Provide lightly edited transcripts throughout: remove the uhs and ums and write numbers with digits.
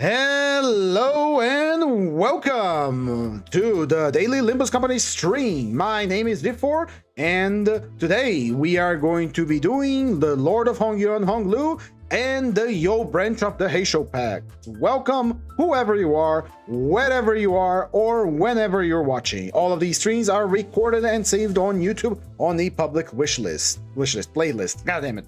Hello and welcome to the Daily Limbus Company stream. My name is Vifor, and today we are going to be doing the Lord of Hongyuan Honglu and the Yo branch of the Heishou pack. Welcome, whoever you are, wherever you are, or whenever you're watching. All of these streams are recorded and saved on YouTube on the public playlist. God damn it.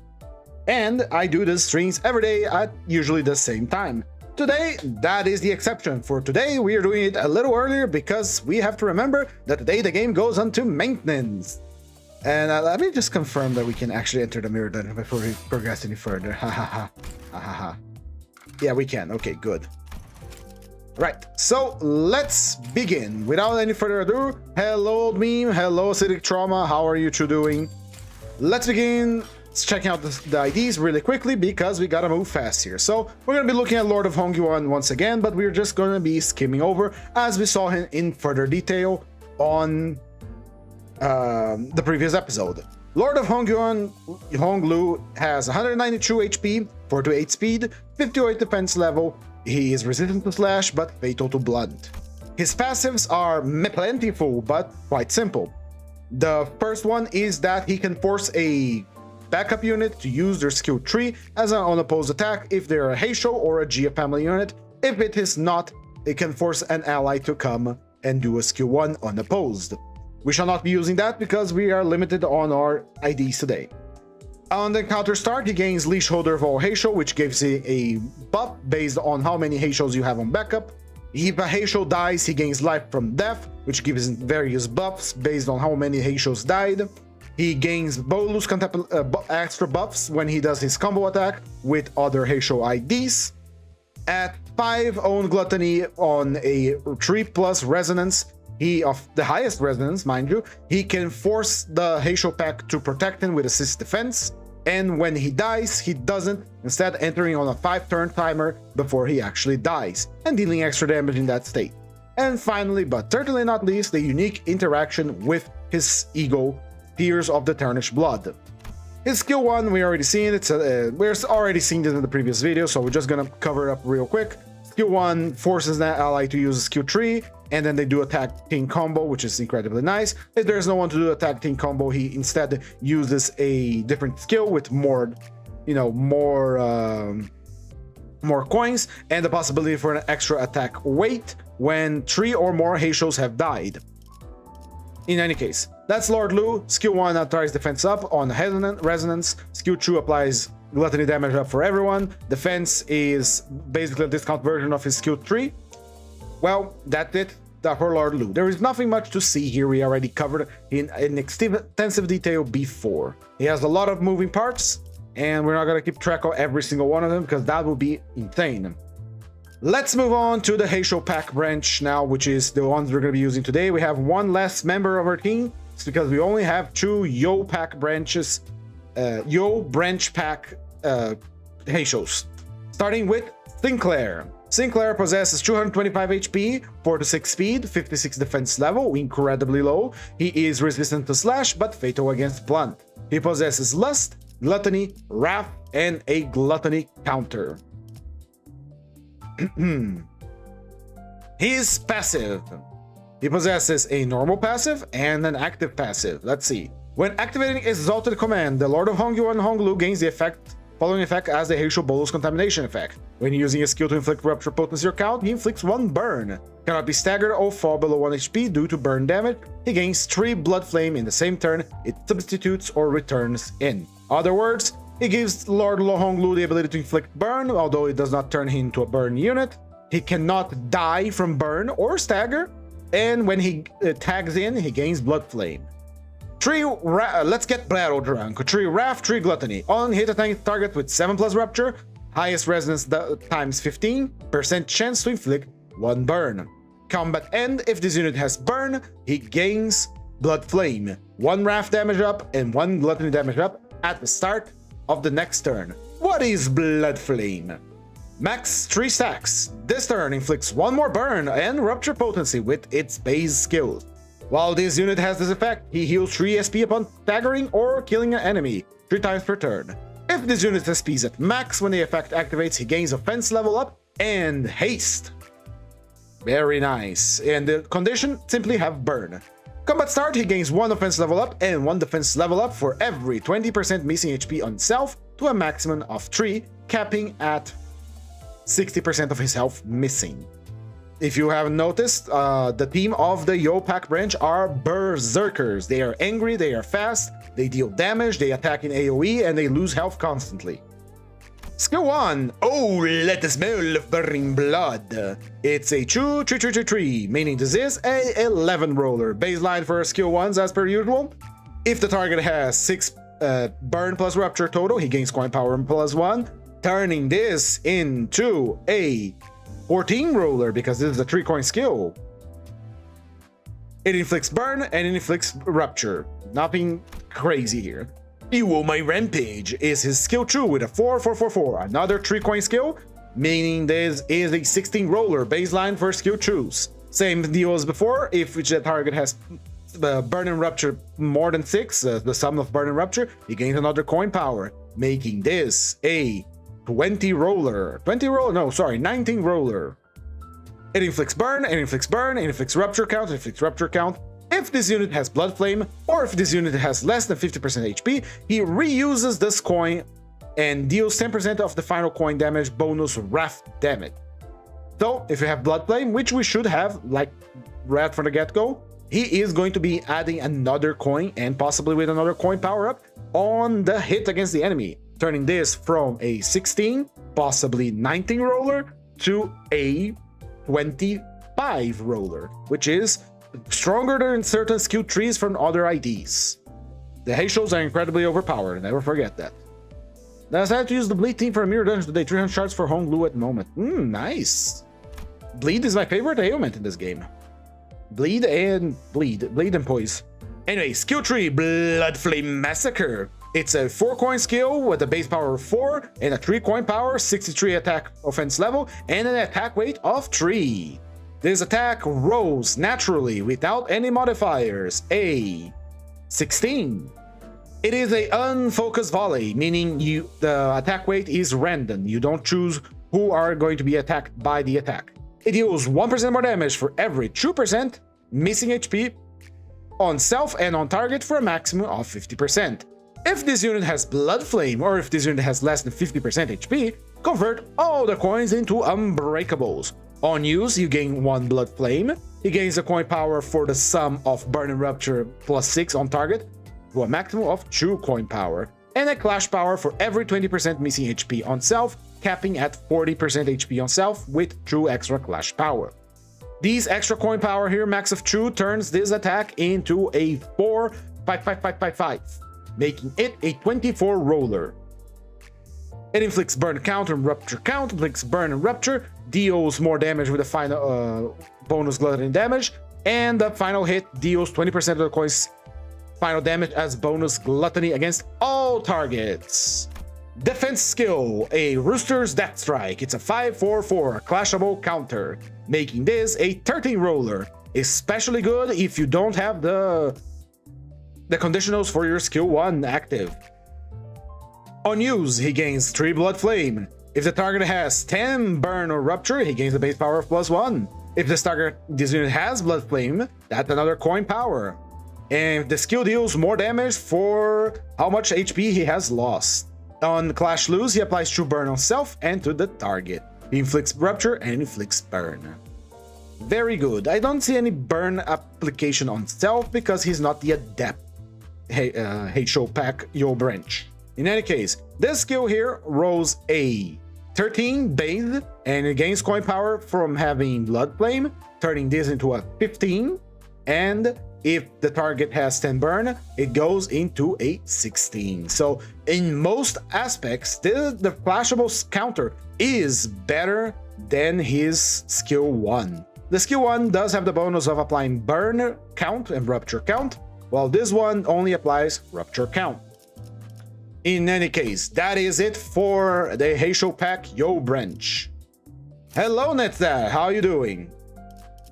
And I do these streams every day at usually the same time. Today, that is the exception. For today, we are doing it a little earlier because we have to remember that today the game goes on to maintenance. And let me just confirm that we can actually enter the mirror then before we progress any further. Ha ha ha. Ha ha ha. Yeah, we can. Okay, good. Right, so let's begin. Without any further ado, hello old meme, hello acidic trauma, how are you two doing? Let's begin checking out the IDs really quickly because we gotta move fast here. So we're gonna be looking at Lord of Hongyuan once again, but we're just gonna be skimming over as we saw him in further detail on the previous episode. Lord of Hongyuan Honglu has 192 HP, 4 to 8 speed, 58 defense level. He is resistant to slash but fatal to blunt. His passives are plentiful but quite simple. The first one is that he can force a backup unit to use their skill tree as an unopposed attack if they're a Heishou or a Gia family unit. If it is not, it can force an ally to come and do a skill 1 unopposed. We shall not be using that because we are limited on our IDs today. On the encounter start, he gains Leash Holder of all Heishou, which gives a buff based on how many Heishous you have on backup. If a Heishou dies, he gains Life from Death, which gives various buffs based on how many Heishous died. He gains bonus extra buffs when he does his combo attack with other Heishou IDs. At 5 own Gluttony on a 3+ resonance, of the highest resonance, mind you, he can force the Heishou pack to protect him with assist defense. And when he dies, he doesn't, instead entering on a 5-turn timer before he actually dies, and dealing extra damage in that state. And finally, but certainly not least, the unique interaction with his ego, Tears of the Tarnished Blood. His skill 1, we already seen it. We're already seen this in the previous video, so we're just gonna cover it up real quick. Skill 1 forces that ally to use a skill 3, and then they do a tag team combo, which is incredibly nice. If there's no one to do a tag team combo, he instead uses a different skill with more coins and the possibility for an extra attack weight when 3 or more Heishous have died. In any case, that's Lord Lu. Skill 1 tries defense up on resonance. Skill 2 applies gluttony damage up for everyone. Defense is basically a discount version of his skill 3. Well, that's it for Lord Lu. There is nothing much to see here. We already covered in extensive detail before. He has a lot of moving parts, and we're not going to keep track of every single one of them because that would be insane. Let's move on to the Heishou pack branch now, which is the ones we're going to be using today. We have one less member of our team. It's because we only have 2 Yo pack branches, Yo branch pack Heishous. Starting with Sinclair. Sinclair possesses 225 HP, 4 to 6 speed, 56 defense level, incredibly low. He is resistant to slash, but fatal against blunt. He possesses Lust, Gluttony, Wrath, and a Gluttony counter. His passive. He possesses a normal passive and an active passive. Let's see. When activating Exalted Command, the Lord of Hongyuan Honglu gains the following effect as the Heishou Bolus Contamination effect. When using a skill to inflict Rupture Potency or Count, he inflicts 1 burn. Cannot be staggered or fall below 1 HP due to burn damage. He gains 3 Blood Flame in the same turn it substitutes or returns in. Other words, he gives Lord Honglu the ability to inflict burn, although it does not turn him into a burn unit. He cannot die from burn or stagger, and when he tags in, he gains Blood Flame. Let's get battle drunk. 3 Wrath, 3 Gluttony. On hit attack target with 7+ Rupture, highest resonance times 15% chance to inflict 1 burn. Combat end, if this unit has burn, he gains Blood Flame, 1 Wrath damage up and 1 Gluttony damage up at the start of the next turn. What is Blood Flame? Max 3 stacks. This turn inflicts 1 more burn and Rupture Potency with its base skill. While this unit has this effect, he heals 3 SP upon staggering or killing an enemy 3 times per turn. If this unit's SP is at max when the effect activates, he gains offense level up and haste. Very nice. And the condition, simply have burn. Combat start, he gains 1 offense level up and 1 defense level up for every 20% missing HP on self to a maximum of 3, capping at 60% of his health missing. If you haven't noticed, the team of the Yo Pack branch are Berserkers. They are angry, they are fast, they deal damage, they attack in AoE, and they lose health constantly. Skill 1. Oh, let the smell of burning blood. It's a 2-3-3-3-3, meaning this is a 11 roller. Baseline for skill 1s as per usual. If the target has 6 burn plus rupture total, he gains coin power plus 1, turning this into a 14 roller because this is a 3 coin skill. It inflicts burn and it inflicts rupture. Nothing crazy here. Fuel My Rampage is his skill 2 with a 4-4-4-4, another 3 coin skill, meaning this is a 16 roller baseline for skill 2s. Same deal as before, if the target has burn and rupture more than 6, the sum of burn and rupture, he gains another coin power, making this a 19 roller. It inflicts burn, it inflicts burn, it inflicts rupture count, it inflicts rupture count. If this unit has Blood Flame, or if this unit has less than 50% HP, he reuses this coin and deals 10% of the final coin damage bonus Wrath damage. So, if you have Blood Flame, which we should have, like right from the get-go, he is going to be adding another coin, and possibly with another coin power-up, on the hit against the enemy, turning this from a 16, possibly 19 roller, to a 25 roller, which is stronger than certain skill trees from other IDs. The Heishous are incredibly overpowered, never forget that. Now I decided to use the Bleed team for a mirror dungeon today, 300 shards for Hongyuan at the moment. Nice. Bleed is my favorite ailment in this game. Bleed and poise. Anyway, skill tree, Blood Flame Massacre. It's a 4 coin skill with a base power of 4 and a 3 coin power, 63 attack offense level, and an attack weight of 3. This attack rolls naturally without any modifiers, a 16. It is a unfocused volley, meaning the attack weight is random. You don't choose who are going to be attacked by the attack. It deals 1% more damage for every 2% missing HP on self and on target for a maximum of 50%. If this unit has Blood Flame, or if this unit has less than 50% HP, convert all the coins into Unbreakables. On use, you gain 1 Blood Flame. He gains a coin power for the sum of Burn and Rupture plus 6 on target, to a maximum of 2 coin power, and a Clash power for every 20% missing HP on self, capping at 40% HP on self with 2 extra Clash power. These extra coin power here, max of 2, turns this attack into a 4-5-5-5-5-5, making it a 24 roller. It inflicts burn count and rupture count, inflicts burn and rupture, deals more damage with the final bonus gluttony damage, and the final hit deals 20% of the coin's final damage as bonus gluttony against all targets. Defense skill, a Rooster's Death Strike. It's a 5-4-4 clashable counter, making this a 13 roller. Especially good if you don't have the conditionals for your skill 1 active. On use, he gains 3 Blood Flame. If the target has 10 Burn or Rupture, he gains the base power of +1. If this unit has Blood Flame, that's another coin power. And the skill deals more damage for how much HP he has lost. On Clash Lose, he applies 2 Burn on self and to the target. He inflicts Rupture and inflicts Burn. Very good. I don't see any Burn application on self because he's not the Adept Heishou Pack Yo branch. In any case, this skill here rolls a 13 base and it gains coin power from having Blood Flame, turning this into a 15, and if the target has 10 burn, it goes into a 16. So in most aspects, the flashable counter is better than his skill 1. The skill 1 does have the bonus of applying burn count and rupture count, while this one only applies rupture count. In any case, that is it for the Heishou Pack Yo branch. Hello Netza, how are you doing?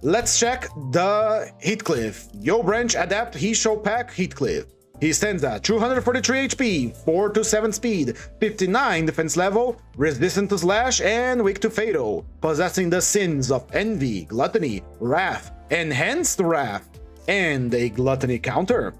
Let's check the Heathcliff. Yo branch Adapt Heishou Pack Heathcliff. He stands at 243 HP, 4 to 7 speed, 59 defense level, resistant to slash, and weak to fatal, possessing the sins of envy, gluttony, wrath, enhanced wrath, and a gluttony counter.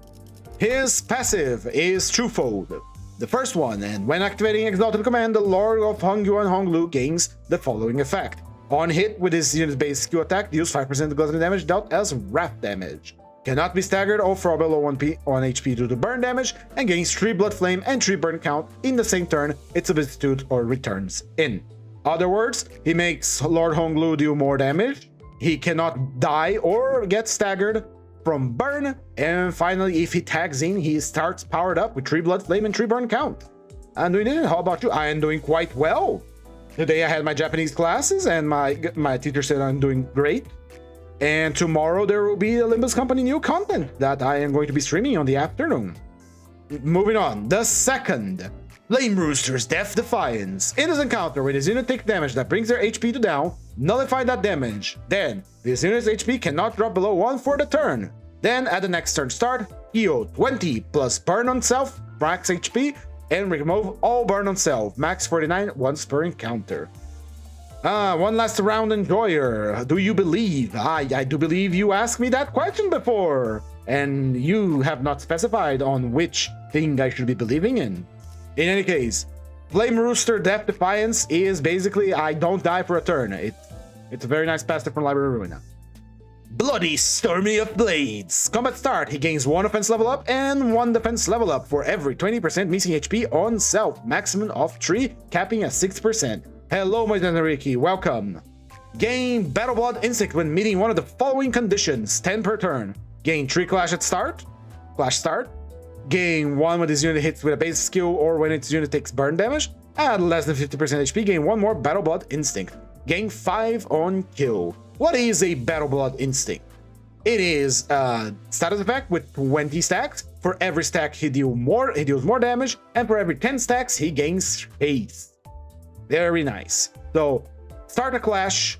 His passive is twofold. The first one, and when activating Exalted Command, the Lord of Hongyuan Honglu gains the following effect. On hit with his unit-based skill attack, deals 5% gluttony damage dealt as wrath damage. Cannot be staggered or fall below 1 HP due to burn damage, and gains 3 blood flame and 3 burn count in the same turn it substitutes or returns in. Other words, he makes Lord Honglu deal more damage, he cannot die or get staggered from burn, and finally, if he tags in, he starts powered up with 3 blood flame and 3 burn count. I'm doing it. How about you? I am doing quite well. Today I had my Japanese classes, and my teacher said I'm doing great. And tomorrow there will be a Limbus Company new content that I am going to be streaming on the afternoon. Moving on, the second, Flame Rooster's Death Defiance. In this encounter, with his unit take damage that brings their HP to down, nullify that damage. Then, this unit's HP cannot drop below 1 for the turn. Then, at the next turn start, heal 20 plus burn on self, max HP, and remove all burn on self, max 49 once per encounter. One last round, enjoyer. Do you believe? I do believe you asked me that question before, and you have not specified on which thing I should be believing in. In any case, Flame Rooster Death Defiance is basically I don't die for a turn. It's a very nice passive from Library Ruina. Bloody Stormy of Blades. Combat start, he gains 1 offense level up and 1 defense level up for every 20% missing HP on self, maximum of 3, capping at 6%. Hello, my Zanariki, welcome. Gain Battle Blood Instinct when meeting one of the following conditions, 10 per turn. Gain 3 Clash start. Gain 1 when this unit hits with a base skill or when its unit takes burn damage. At less than 50% HP, gain 1 more Battle Blood Instinct. Gain 5 on kill. What is a Battle Blood Instinct? It is a status effect with 20 stacks. For every stack he deals more damage, and for every 10 stacks he gains haste. Very nice. So, start a clash,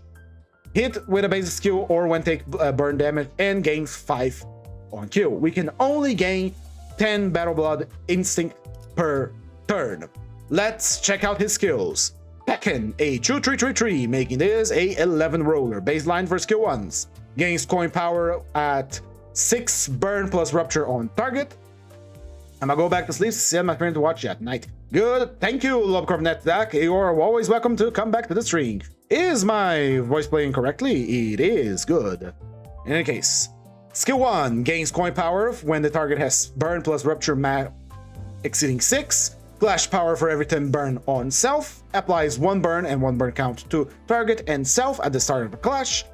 hit with a basic skill or when take burn damage, and gains 5 on kill. We can only gain 10 Battle Blood Instinct per turn. Let's check out his skills. Tekken, a 2-3-3-3, making this a 11 roller. Baseline for skill 1s. Gains coin power at 6 burn plus rupture on target. I'm gonna go back to sleep, send my friend to watch at night. Good, thank you, Lovecraft NetDack. You are always welcome to come back to the stream. Is my voice playing correctly? It is, good. In any case, skill 1 gains coin power when the target has burn plus rupture exceeding 6. Clash power for every 10 burn on self. Applies 1 burn and 1 burn count to target and self at the start of the clash.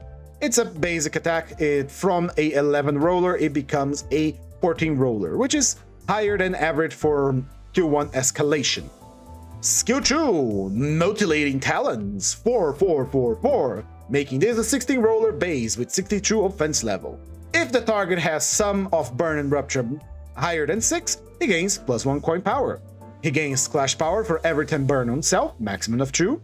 It's a basic attack. From a 11 roller, it becomes a 14 roller, which is higher than average for Q1 escalation. Skill 2, Mutilating Talons, 4-4-4-4, making this a 16 roller base with 62 offense level. If the target has sum of burn and rupture higher than 6, he gains +1 coin power. He gains clash power for every 10 burn on self, maximum of 2.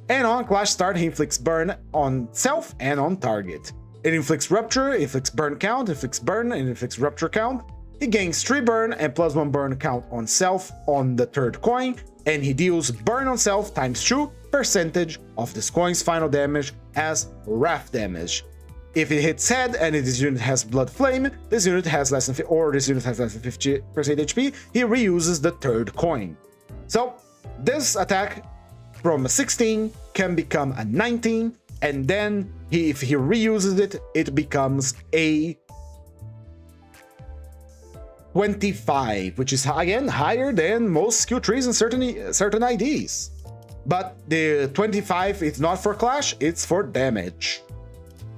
And on clash start, he inflicts burn on self and on target. It inflicts rupture, it inflicts burn count, inflicts burn, and inflicts rupture count. He gains 3 burn and +1 burn count on self on the 3rd coin, and he deals burn on self times 2% of this coin's final damage as wrath damage. If it hits head and this unit has blood flame, this unit has less than 50% HP, he reuses the 3rd coin. So this attack from a 16 can become a 19, and then if he reuses it, it becomes a 25, which is again higher than most skill trees and certain IDs. But the 25 is not for clash, it's for damage.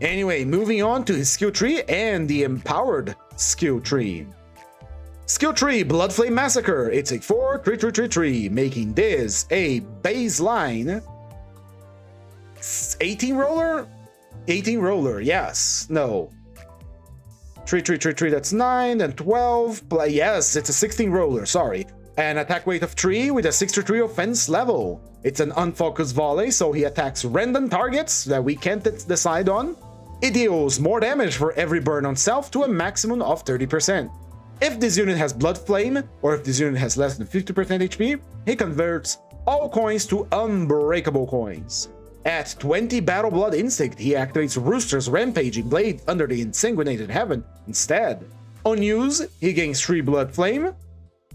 Anyway, moving on to his skill tree and the empowered skill tree. Skill tree, Blood Flame Massacre. It's a 4-3-3-3-3, making this a baseline 18 roller? 18 roller, yes, no. 3-3-3-3, that's 9, and 12, yes, it's a 16 roller, sorry. An attack weight of 3 with a 63 offense level. It's an unfocused volley, so he attacks random targets that we can't decide on. It deals more damage for every burn on self to a maximum of 30%. If this unit has Blood Flame, or if this unit has less than 50% HP, he converts all coins to unbreakable coins. At 20 Battle Blood Instinct, he activates Rooster's Rampaging Blade under the Insanguinated Heaven instead. On use, he gains 3 Blood Flame.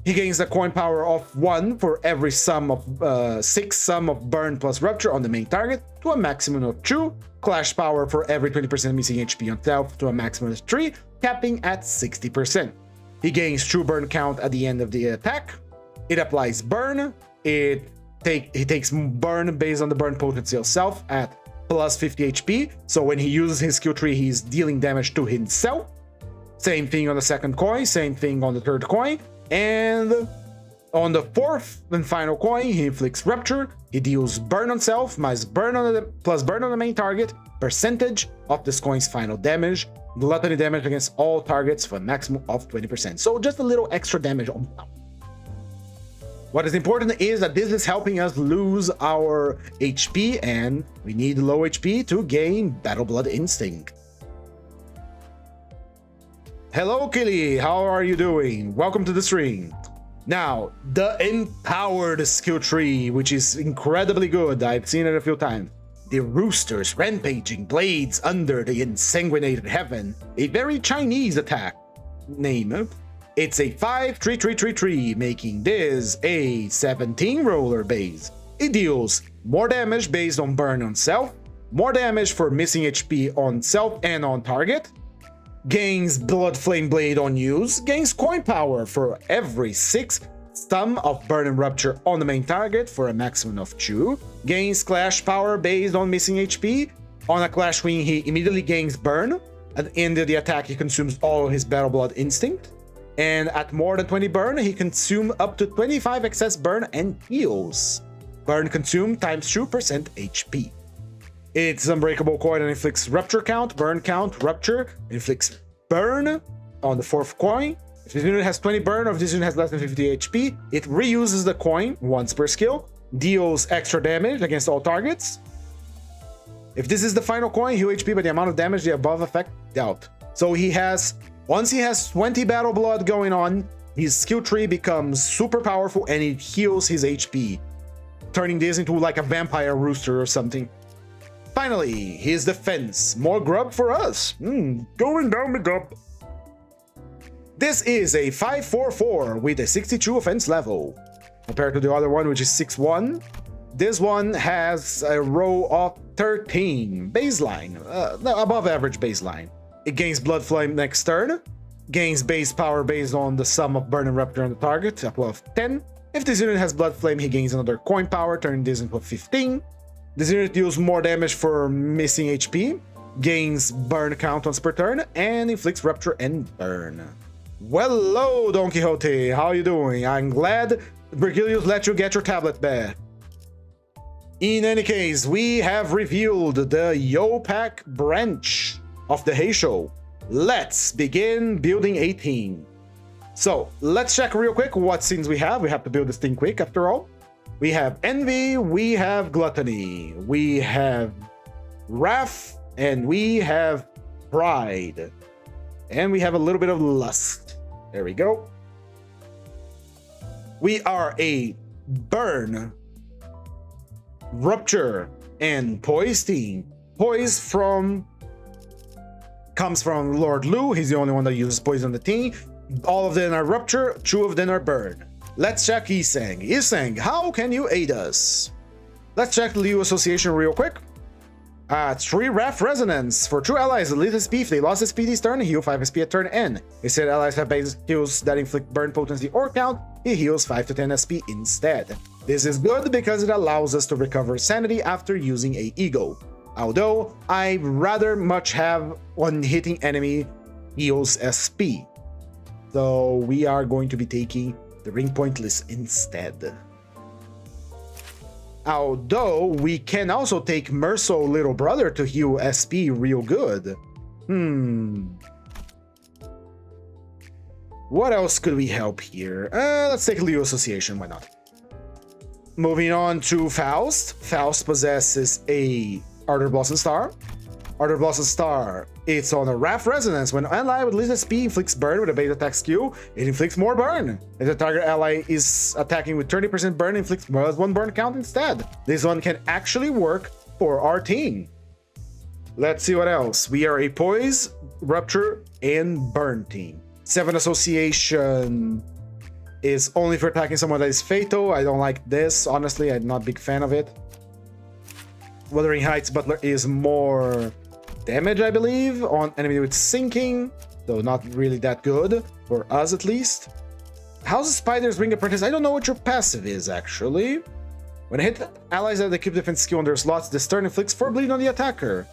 He gains the coin power of 1 for every 6 sum of Burn plus Rupture on the main target to a maximum of 2. Clash power for every 20% missing HP on self to a maximum of 3, capping at 60%. He gains true burn count at the end of the attack. It applies burn. He takes burn based on the burn potency of self at plus 50 HP. So when he uses his skill tree, he's dealing damage to himself. Same thing on the second coin, same thing on the third coin. And on the fourth and final coin, he inflicts Rupture. He deals burn on self plus burn on the main target, percentage of this coin's final damage, gluttony damage against all targets for a maximum of 20%. So just a little extra damage on top. What is important is that this is helping us lose our HP, and we need low HP to gain Battle Blood Instinct. Hello, Killy, how are you doing? Welcome to the stream. Now, the Empowered skill tree, which is incredibly good. I've seen it a few times. The Rooster's Rampaging Blades under the Insanguinated Heaven, a very Chinese attack name. It's a 5-3-3-3-3, making this a 17 roller base. It deals more damage based on burn on self, more damage for missing HP on self and on target, gains Blood Flame Blade on use, gains coin power for every 6 sum of burn and rupture on the main target for a maximum of 2, gains clash power based on missing HP. On a clash wing, he immediately gains burn. At the end of the attack, he consumes all his Battle Blood Instinct. And at more than 20 burn, he consumes up to 25 excess burn and heals. Burn consumed times 2% HP. It's Unbreakable Coin and inflicts Rupture count, Burn count, Rupture, inflicts Burn on the fourth coin. If this unit has 20 burn or if this unit has less than 50 HP, it reuses the coin once per skill, deals extra damage against all targets. If this is the final coin, heal HP by the amount of damage the above effect dealt. So once he has 20 Battle Blood going on, his skill tree becomes super powerful and it heals his HP, turning this into like a vampire rooster or something. Finally, his defense. More grub for us. Going down the grub. This is a 5-4-4 with a 62 offense level. Compared to the other one, which is 6-1. This one has a row of 13 baseline, above average baseline. It gains Blood Flame next turn, gains base power based on the sum of burn and rupture on the target, up of 10. If this unit has Blood Flame, he gains another coin power, turning this into a 15. This unit deals more damage for missing HP, gains burn count once per turn, and inflicts rupture and burn. Well, hello, Don Quixote, how are you doing? I'm glad Virgilius let you get your tablet back. In any case, we have revealed the Yopak branch of the Heishou. Let's begin building 18. So let's check real quick what scenes we have. We have to build this thing quick after all. We have Envy, we have Gluttony, we have Wrath, and we have Pride. And we have a little bit of Lust. There we go. We are a Burn, Rupture, and Poise team. Poise comes from Lord Lu. He's the only one that uses Poise on the team. All of them are Rupture, 2 of them are Burn. Let's check Yiseng. Yiseng, how can you aid us? Let's check the Liu Association real quick. 3 Wrath Resonance. For true allies, the least SP, if they lost SP this turn, heal 5 SP at turn N. If said allies have base heals that inflict burn potency or count, he heals 5 to 10 SP instead. This is good because it allows us to recover sanity after using a ego. Although, I'd rather much have one hitting enemy heals SP. So we are going to be taking the ring pointless instead. Although we can also take Merso little brother to heal SP real good. What else could we help here? Let's take Liu Association, why not? Moving on to Faust. Faust possesses a Ardor Blossom Star. Order Blossom Star. It's on a Wrath Resonance. When ally with least SP inflicts burn with a base attack skill, it inflicts more burn. If the target ally is attacking with 30% burn, it inflicts +1 burn count instead. This one can actually work for our team. Let's see what else. We are a Poise, Rupture, and Burn team. 7 Association is only for attacking someone that is fatal. I don't like this. Honestly, I'm not a big fan of it. Wuthering Heights Butler is more damage, I believe, on enemy with sinking, though not really that good, for us at least. House of Spiders Ring Apprentice, I don't know what your passive is, actually. When hit, allies that keep defense skill on their slots, this turn inflicts 4 bleed on the attacker.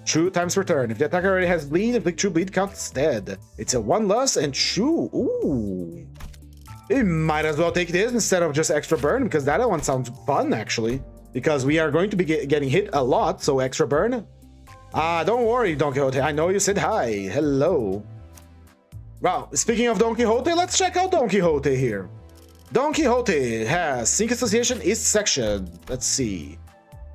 True times per turn. If the attacker already has bleed, inflict true bleed count instead. It's a 1 loss and true. Ooh. We might as well take this instead of just extra burn, because that one sounds fun, actually. Because we are going to be getting hit a lot, so extra burn. Don't worry, Don Quixote. I know you said hi. Hello. Wow, speaking of Don Quixote, let's check out Don Quixote here. Don Quixote has Sync Association East Section. Let's see.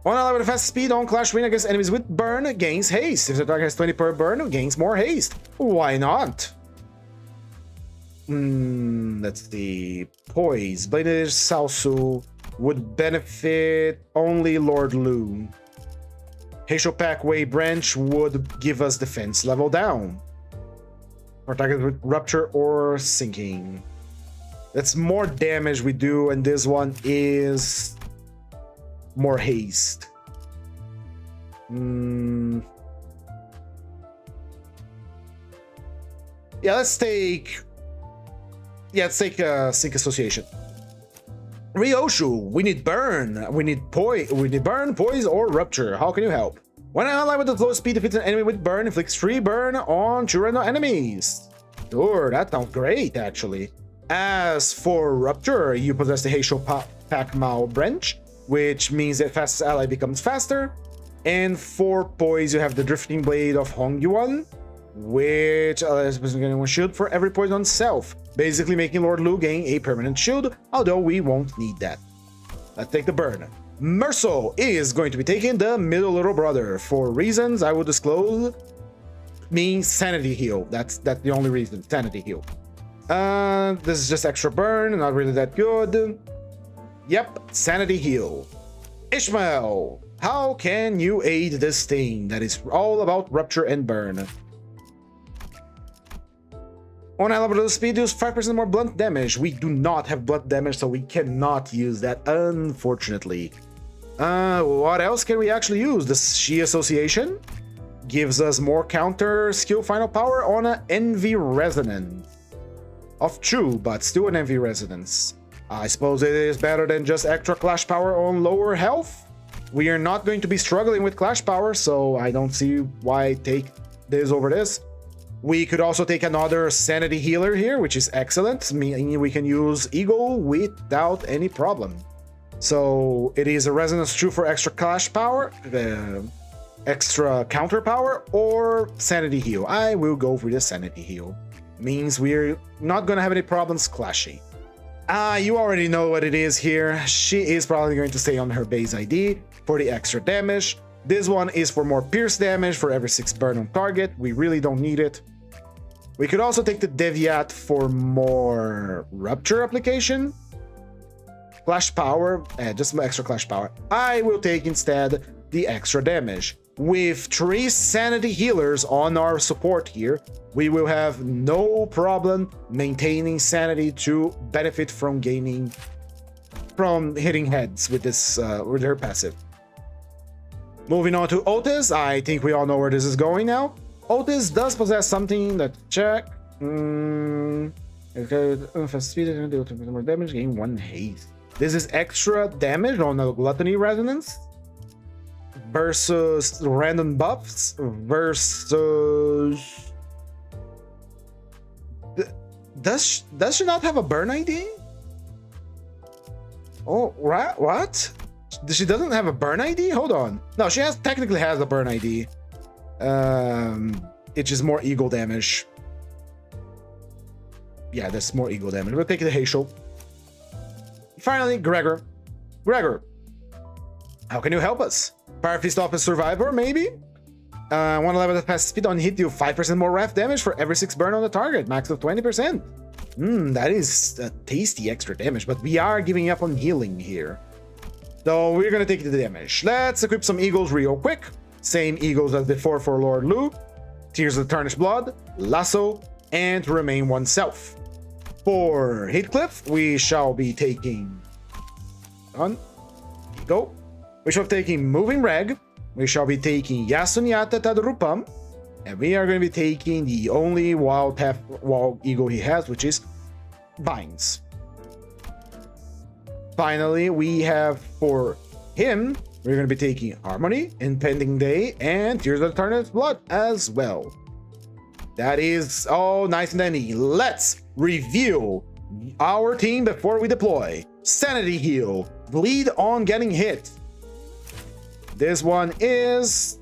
One ally with a fast speed on Clash Win against enemies with burn gains haste. If the target has 20 per burn, gains more haste. Why not? Let's see. Poise. Bladed Salsu would benefit only Lord Lu. Heishou Packway Branch would give us defense level down. For target with Rupture or Sinking. That's more damage we do, and this one is more haste. Yeah, let's take Sync Association. Ryoshu, we need burn. We need burn, poise, or rupture. How can you help? When an ally with the lowest speed defeats an enemy with burn, inflicts 3 burn on two random enemies. Sure, that sounds great, actually. As for rupture, you possess the Heishou Pacmao branch, which means that fastest ally becomes faster. And for poise, you have the Drifting Blade of Hongyuan, which allows getting one shield for every poison on self, basically making Lord Lu gain a permanent shield, although we won't need that. Let's take the burn. Merso is going to be taking the middle little brother for reasons I will disclose. Means sanity heal. That's the only reason. Sanity heal. This is just extra burn, not really that good. Yep, sanity heal. Ishmael, how can you aid this thing that is all about rupture and burn? On a level of speed, deals 5% more blunt damage. We do not have blunt damage, so we cannot use that, unfortunately. What else can we actually use? The Shi Association gives us more counter skill final power on an Envy Resonance. Of 2, but still an Envy Resonance. I suppose it is better than just extra Clash Power on lower health. We are not going to be struggling with Clash Power, so I don't see why take this over this. We could also take another Sanity Healer here, which is excellent, meaning we can use Eagle without any problem. So it is a Resonance 2 for extra Clash Power, extra Counter Power, or Sanity Heal. I will go for the Sanity Heal. Means we're not gonna have any problems clashing. You already know what it is here. She is probably going to stay on her base ID for the extra damage. This one is for more pierce damage for every 6 burn on target. We really don't need it. We could also take the Deviat for more rupture application. Clash power, just some extra clash power. I will take instead the extra damage. With 3 sanity healers on our support here, we will have no problem maintaining sanity to benefit from hitting heads with this with her passive. Moving on to Otis, I think we all know where this is going now. Otis does possess something that check. Fast speed and deal more damage, gain 1 haste. This is extra damage on a Gluttony Resonance versus random buffs versus. Does she not have a burn ID? Oh, right? What? She doesn't have a burn ID? Hold on. No, she technically has a burn ID. It's just more eagle damage. Yeah, that's more eagle damage. We'll take the Heishou. Finally, Gregor. Gregor, how can you help us? Fire Feast Office Survivor, maybe? One level that passes speed on hit, deal 5% more wrath damage for every 6 burn on the target, max of 20%. That is a tasty extra damage, but we are giving up on healing here. So we're gonna take the damage. Let's equip some eagles real quick. Same eagles as before for Lord Lu. Tears of the Tarnished Blood, Lasso, and Remain Oneself. For Heathcliff, we shall be taking... Go. We shall be taking Moving Rag. We shall be taking Yasunyata Tadrupam. And we are going to be taking the only wild eagle he has, which is Vines. Finally, we have for him, we're going to be taking Harmony, Impending Day, and Tears of the Tarnished Blood as well. That is all nice and dandy. Let's review our team before we deploy. Sanity Heal, Bleed on getting hit. This one is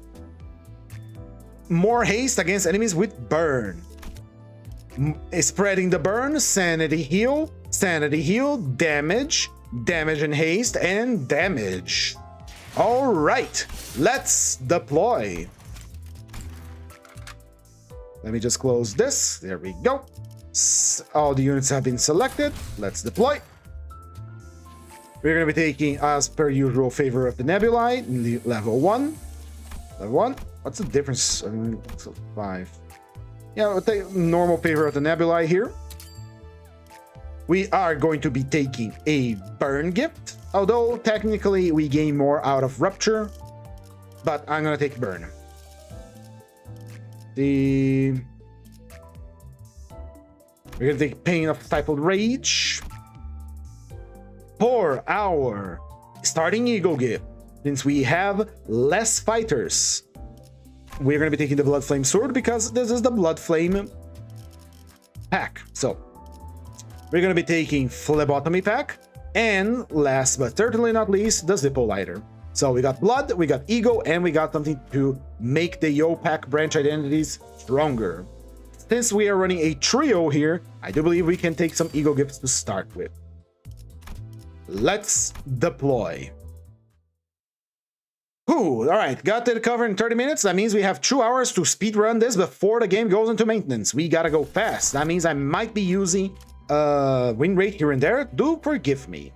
more haste against enemies with burn. Spreading the burn, Sanity Heal, damage, damage and haste, and damage. All right, let's deploy. Let me just close this. There we go. All the units have been selected. Let's deploy. We're going to be taking, as per usual, Favor of the Nebulae, level 1. Level 1? What's the difference? I mean, it's 5. Yeah, we'll take normal Favor of the Nebulae here. We are going to be taking a Burn Gift, although technically we gain more out of Rupture, but I'm going to take Burn. We're going to take Pain of Stifled Rage. For our starting Eagle Gift, since we have less fighters, we're going to be taking the Blood Flame Sword because this is the Blood Flame pack. So we're going to be taking Phlebotomy pack, and last but certainly not least, the Zippo Lighter. So we got Blood, we got Ego, and we got something to make the Yo pack branch identities stronger. Since we are running a trio here, I do believe we can take some Ego Gifts to start with. Let's deploy. All right, got to cover in 30 minutes. That means we have 2 hours to speedrun this before the game goes into maintenance. We gotta go fast. That means I might be using win rate here and there. Do forgive me.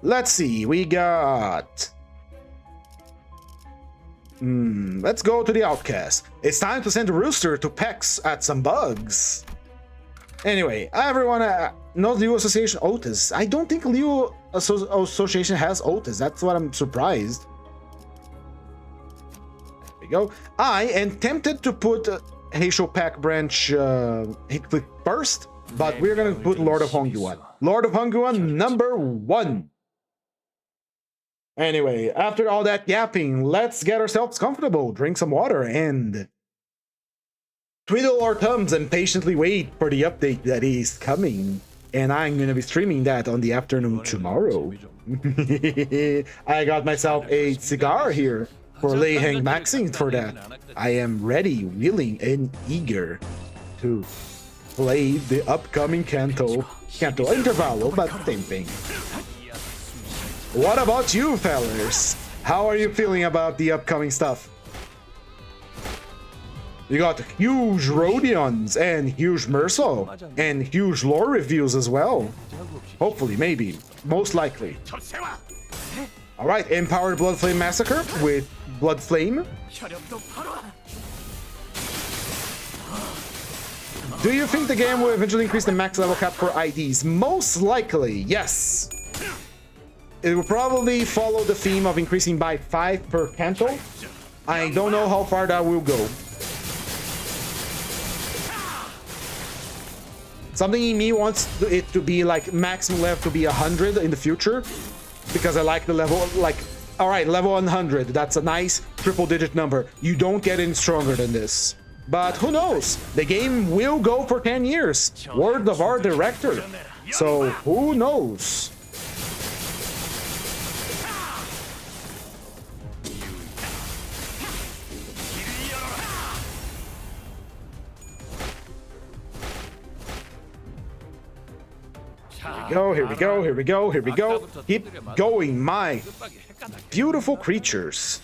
Let's see, we got... let's go to the Outcast. It's time to send Rooster to Pex at some bugs. Anyway, everyone knows Leo Association Otis. I don't think Leo Association has Otis. That's what I'm surprised. There we go. I am tempted to put Heishou Pack Branch Heathcliff first, but we're going to put Lord of Hongyuan. Lord of Hongyuan number 1. Anyway, after all that yapping, let's get ourselves comfortable, drink some water, and twiddle our thumbs and patiently wait for the update that is coming. And I'm going to be streaming that on the afternoon tomorrow. I got myself a cigar here for Lei Hang Maxing for that. I am ready, willing, and eager to play the upcoming Kanto Intervallo, but same thing. What about you, fellas? How are you feeling about the upcoming stuff? You got huge Rhodions and huge Merso and huge lore reviews as well. Hopefully, maybe, most likely. Alright, Empowered Blood Flame Massacre with Blood Flame. Do you think the game will eventually increase the max level cap for IDs? Most likely, yes. It will probably follow the theme of increasing by 5 per Kanto. I don't know how far that will go. Something in me wants it to be like maximum level to be 100 in the future, because I like the level, like, all right, level 100, that's a nice triple-digit number. You don't get any stronger than this. But who knows? The game will go for 10 years. Word of our director. So who knows? Here we go. Keep going, my beautiful creatures.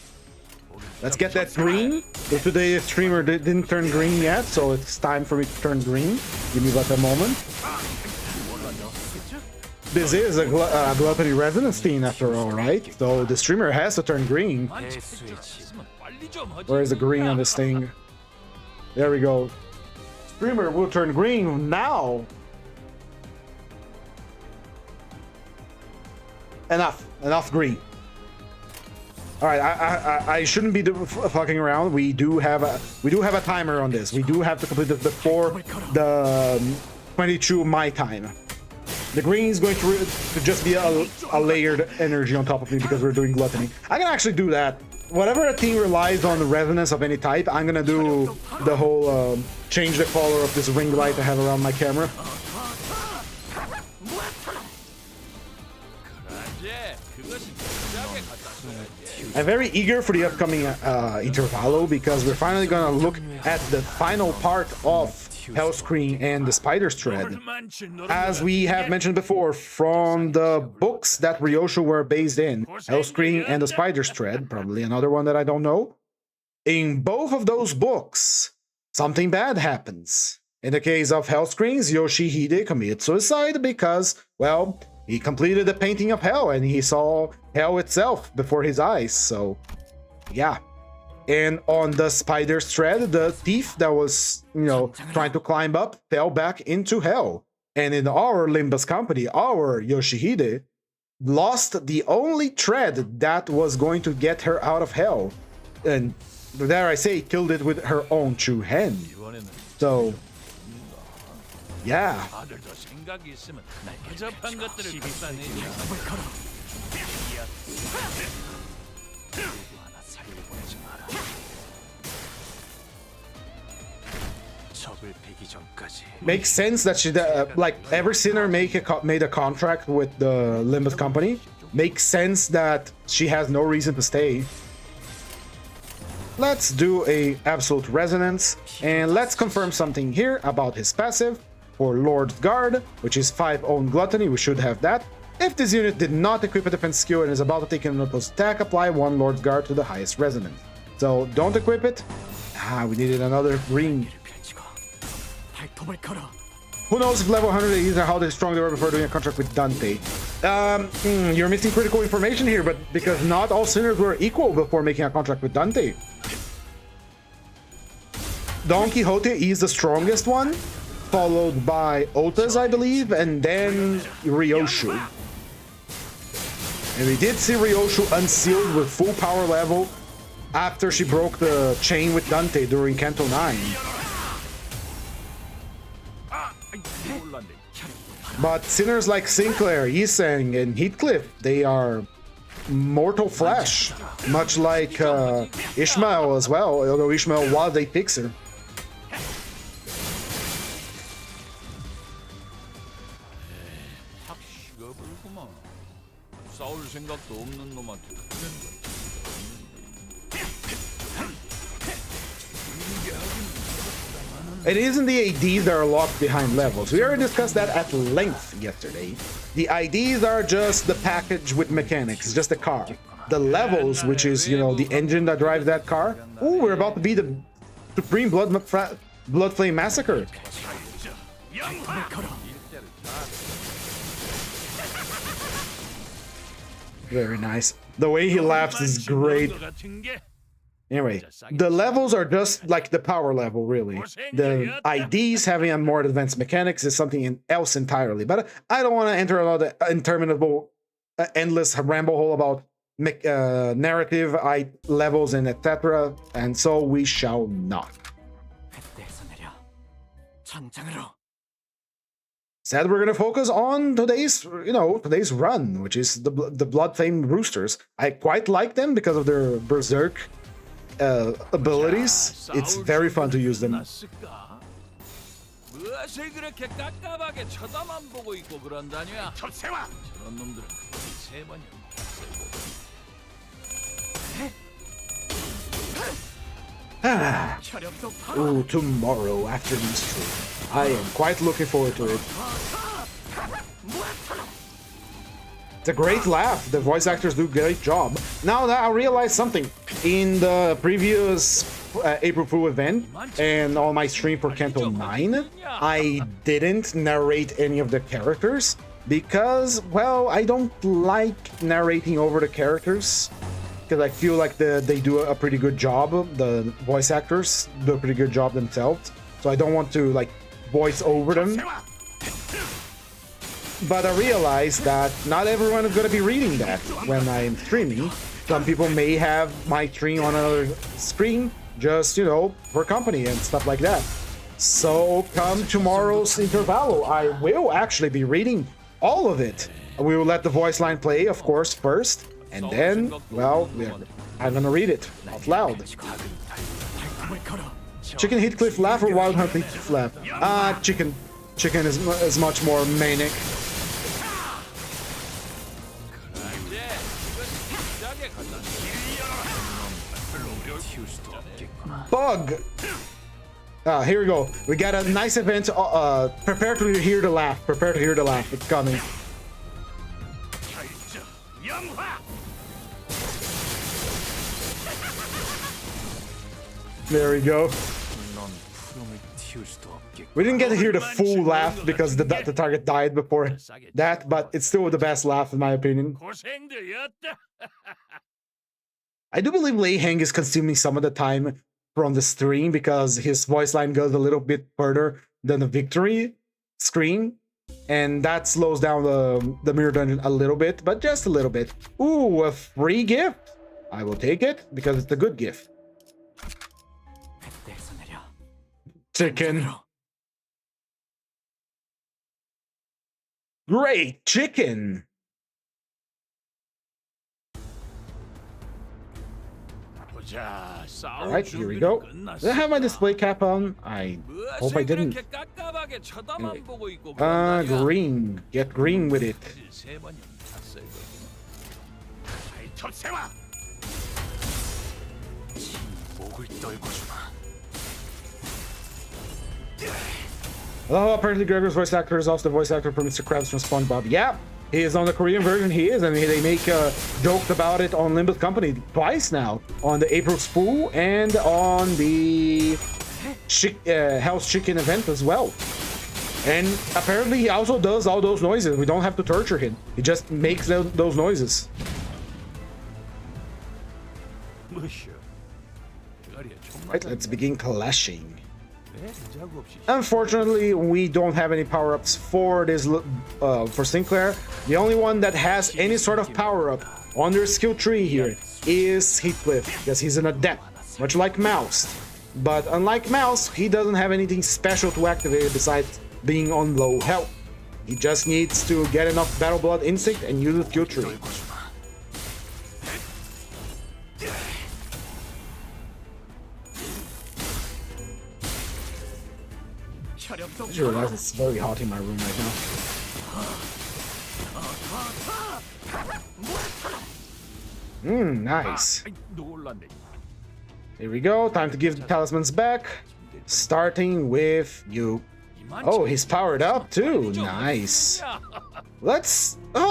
Let's get that green. So today the streamer didn't turn green yet, so it's time for me to turn green. Give me but a moment. This is a gluttony resonance team after all, right? So the streamer has to turn green. Where is the green on this thing? There we go. Streamer will turn green now. Enough green. All right, I shouldn't be fucking around. We do have a timer on this. We do have to complete it before the 22 my time. The green is going to just be a layered energy on top of me because we're doing gluttony. I can actually do that. Whatever a team relies on the resonance of any type, I'm gonna do the whole change the color of this ring light I have around my camera. I'm very eager for the upcoming intervallo because we're finally gonna look at the final part of Hellscreen and the Spider's Thread. As we have mentioned before, from the books that Heishou were based in, Hellscreen and the Spider's Thread, probably another one that I don't know, in both of those books, something bad happens. In the case of Hellscreen's, Yoshihide committed suicide because, well, he completed the painting of Hell and he saw Hell itself before his eyes, so yeah. And on the Spider's Thread, the thief that was, trying to climb up fell back into Hell. And in our Limbus company, our Yoshihide lost the only thread that was going to get her out of Hell. And dare I say, killed it with her own true hand. So, yeah. Makes sense that she, like every sinner made a contract with the Limbus company. Makes sense that she has no reason to stay. Let's do a absolute resonance and let's confirm something here about his passive for Lord's Guard, which is 5 own gluttony. We should have that. If this unit did not equip a defense skill and is about to take an opposed attack, apply 1 Lord's Guard to the highest resonance. So don't equip it. We needed another green. Who knows if level 100 are how strong they were before doing a contract with Dante. You're missing critical information here, but because not all sinners were equal before making a contract with Dante. Don Quixote is the strongest one, followed by Otas, I believe, and then Heishou. And we did see Heishou unsealed with full power level after she broke the chain with Dante during Canto 9. But sinners like Sinclair, Yiseng, and Heathcliff, they are mortal flesh, much like Ishmael as well, although Ishmael was a fixer. It isn't the IDs that are locked behind levels. We already discussed that at length yesterday. The IDs are just the package with mechanics, just the car. The levels, which is, the engine that drives that car. Ooh, we're about to be the Supreme Blood Flame Massacre. Very nice. The way he laughs is great. Anyway, the levels are just like the power level, really. The IDs having a more advanced mechanics is something else entirely. But I don't want to enter another interminable, endless ramble hole about narrative, levels, and etc. And so we shall not. Said we're gonna focus on today's run, which is the Blood Flame Roosters. I quite like them because of their berserk abilities. It's very fun to use them. Ooh, tomorrow afternoon stream. I am quite looking forward to it. It's a great laugh. The voice actors do a great job. Now that I realized something. In the previous April Fool event and on my stream for Kanto 9, I didn't narrate any of the characters because, well, I don't like narrating over the characters because I feel like they do a pretty good job. The voice actors do a pretty good job themselves, so I don't want to like voice over them. But I realized that not everyone is going to be reading that when I'm streaming. Some people may have my stream on another screen, just, you know, for company and stuff like that. So come tomorrow's intervallo, I will actually be reading all of it. We will let the voice line play, of course, first, and then, well, I'm gonna read it out loud. Chicken Heathcliff laugh or Wild Hunt Heathcliff laugh? Chicken. Chicken is much more manic. Bug! Here we go. We got a nice event. Prepare to hear the laugh. Prepare to hear the laugh. It's coming. There we go. We didn't get to hear the full laugh because the target died before that, but it's still the best laugh in my opinion. I do believe Lei Heng is consuming some of the time from the stream because his voice line goes a little bit further than the victory screen, and that slows down the mirror dungeon a little bit, but just a little bit. Ooh, a free gift! I will take it because it's a good gift. Chicken. Great chicken! Alright, here we go. Did I have my display cap on? I hope I didn't. Anyway. Green. Get green with it. Oh, apparently Gregor's voice actor is also the voice actor for Mr. Krabs from SpongeBob. Yeah, he is on the Korean version, he is, and they make jokes about it on Limbus Company twice now. On the April Spool and on the Hell's Chicken event as well. And apparently he also does all those noises. We don't have to torture him. He just makes those noises. Right, let's begin clashing. Unfortunately, we don't have any power-ups for this for Sinclair. The only one that has any sort of power-up on their skill tree here is Heathcliff, because he's an adept, much like Mouse. But unlike Mouse, he doesn't have anything special to activate besides being on low health. He just needs to get enough Battle Blood Instinct and use the skill tree. I just realized it's very hot in my room right now. Nice. Here we go. Time to give the talismans back. Starting with you. Oh, he's powered up too. Nice. How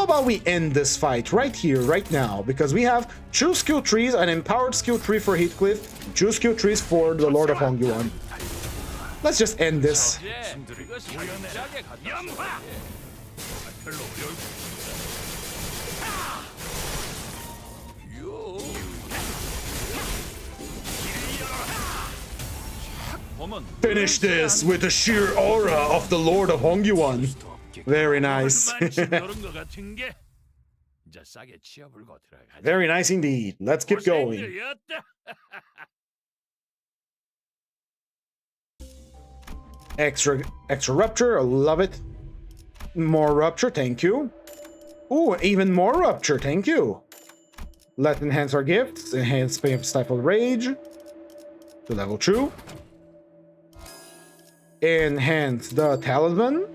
about we end this fight right here, right now? Because we have 2 skill trees, an empowered skill tree for Heathcliff, 2 skill trees for the Lord of Hongyuan. Let's just end this. Finish this with the sheer aura of the Lord of Hongyuan. Very nice. Very nice indeed. Let's keep going. Extra rupture, I love it. More rupture, thank you. Ooh, even more rupture, thank you. Let's enhance our gifts. Enhance Stifled Rage to level 2. Enhance the talisman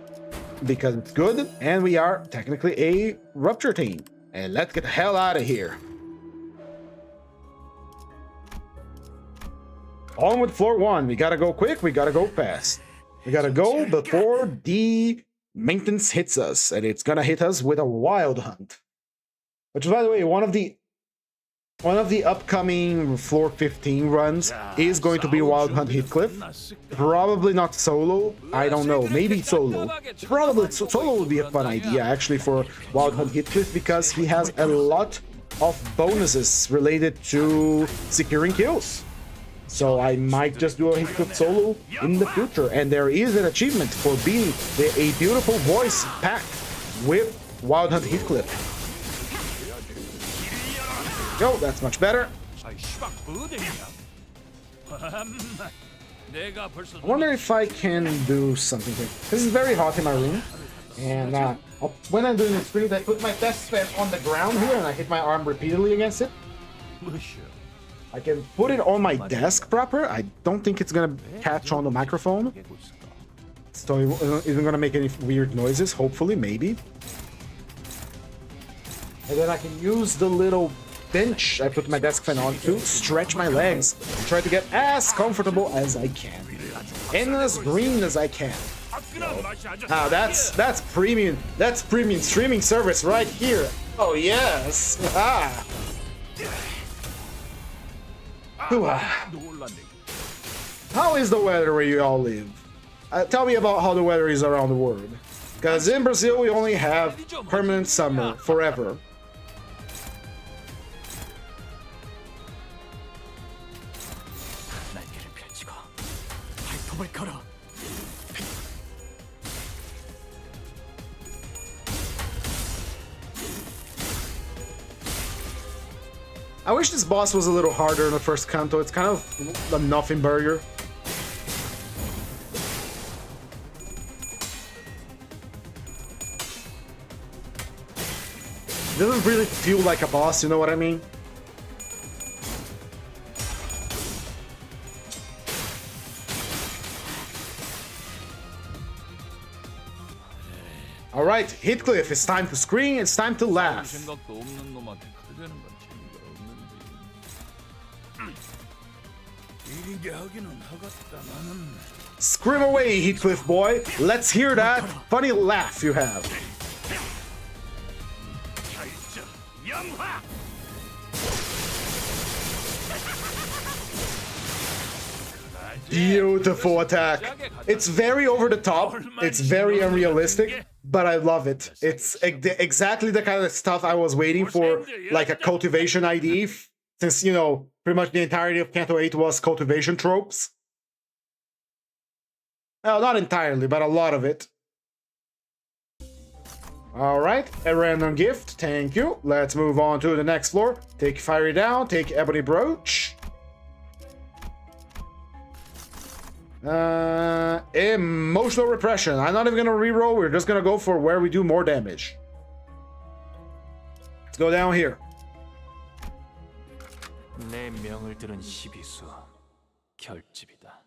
because it's good, and we are technically a rupture team. And let's get the hell out of here. On with floor 1. We gotta go quick, we gotta go fast. We gotta go before the maintenance hits us, and it's gonna hit us with a wild hunt. Which, by the way, one of the upcoming floor 15 runs is going to be Wild Hunt Heathcliff. Probably not solo. I don't know. Maybe solo. Probably solo would be a fun idea actually for Wild Hunt Heathcliff because he has a lot of bonuses related to securing kills. So I might just do a Heathcliff solo in the future. And there is an achievement for being a beautiful voice pack with Wild Hunt Heathcliff. Yo, that's much better. I wonder if I can do something here. This is very hot in my room. And when I'm doing the stream, I put my desk fan on the ground here and I hit my arm repeatedly against it. I can put it on my desk proper. I don't think it's gonna catch on the microphone. So it isn't gonna make any weird noises, hopefully, maybe. And then I can use the little bench I put my desk fan on to stretch my legs and try to get as comfortable as I can. And as green as I can. Ah, that's premium. That's premium streaming service right here. Oh yes. Ah. How is the weather where you all live? Tell me about how the weather is around the world. Because in Brazil we only have permanent summer forever. I wish this boss was a little harder in the first canto. It's kind of a nothing burger. It doesn't really feel like a boss, you know what I mean? Alright, Heathcliff, it's time to scream, it's time to laugh. Scream away, Heathcliff boy. Let's hear that funny laugh you have. Beautiful attack. It's very over the top. It's very unrealistic, but I love it. It's exactly the kind of stuff I was waiting for, like a cultivation ID, since, you know, pretty much the entirety of Canto 8 was cultivation tropes. Well, not entirely, but a lot of it. Alright, a random gift, thank you. Let's move on to the next floor. Take Fiery down, take Ebony Brooch. Emotional Repression. I'm not even gonna reroll, we're just gonna go for where we do more damage. Let's go down here. 내 명을 들은 시비수 결집이다.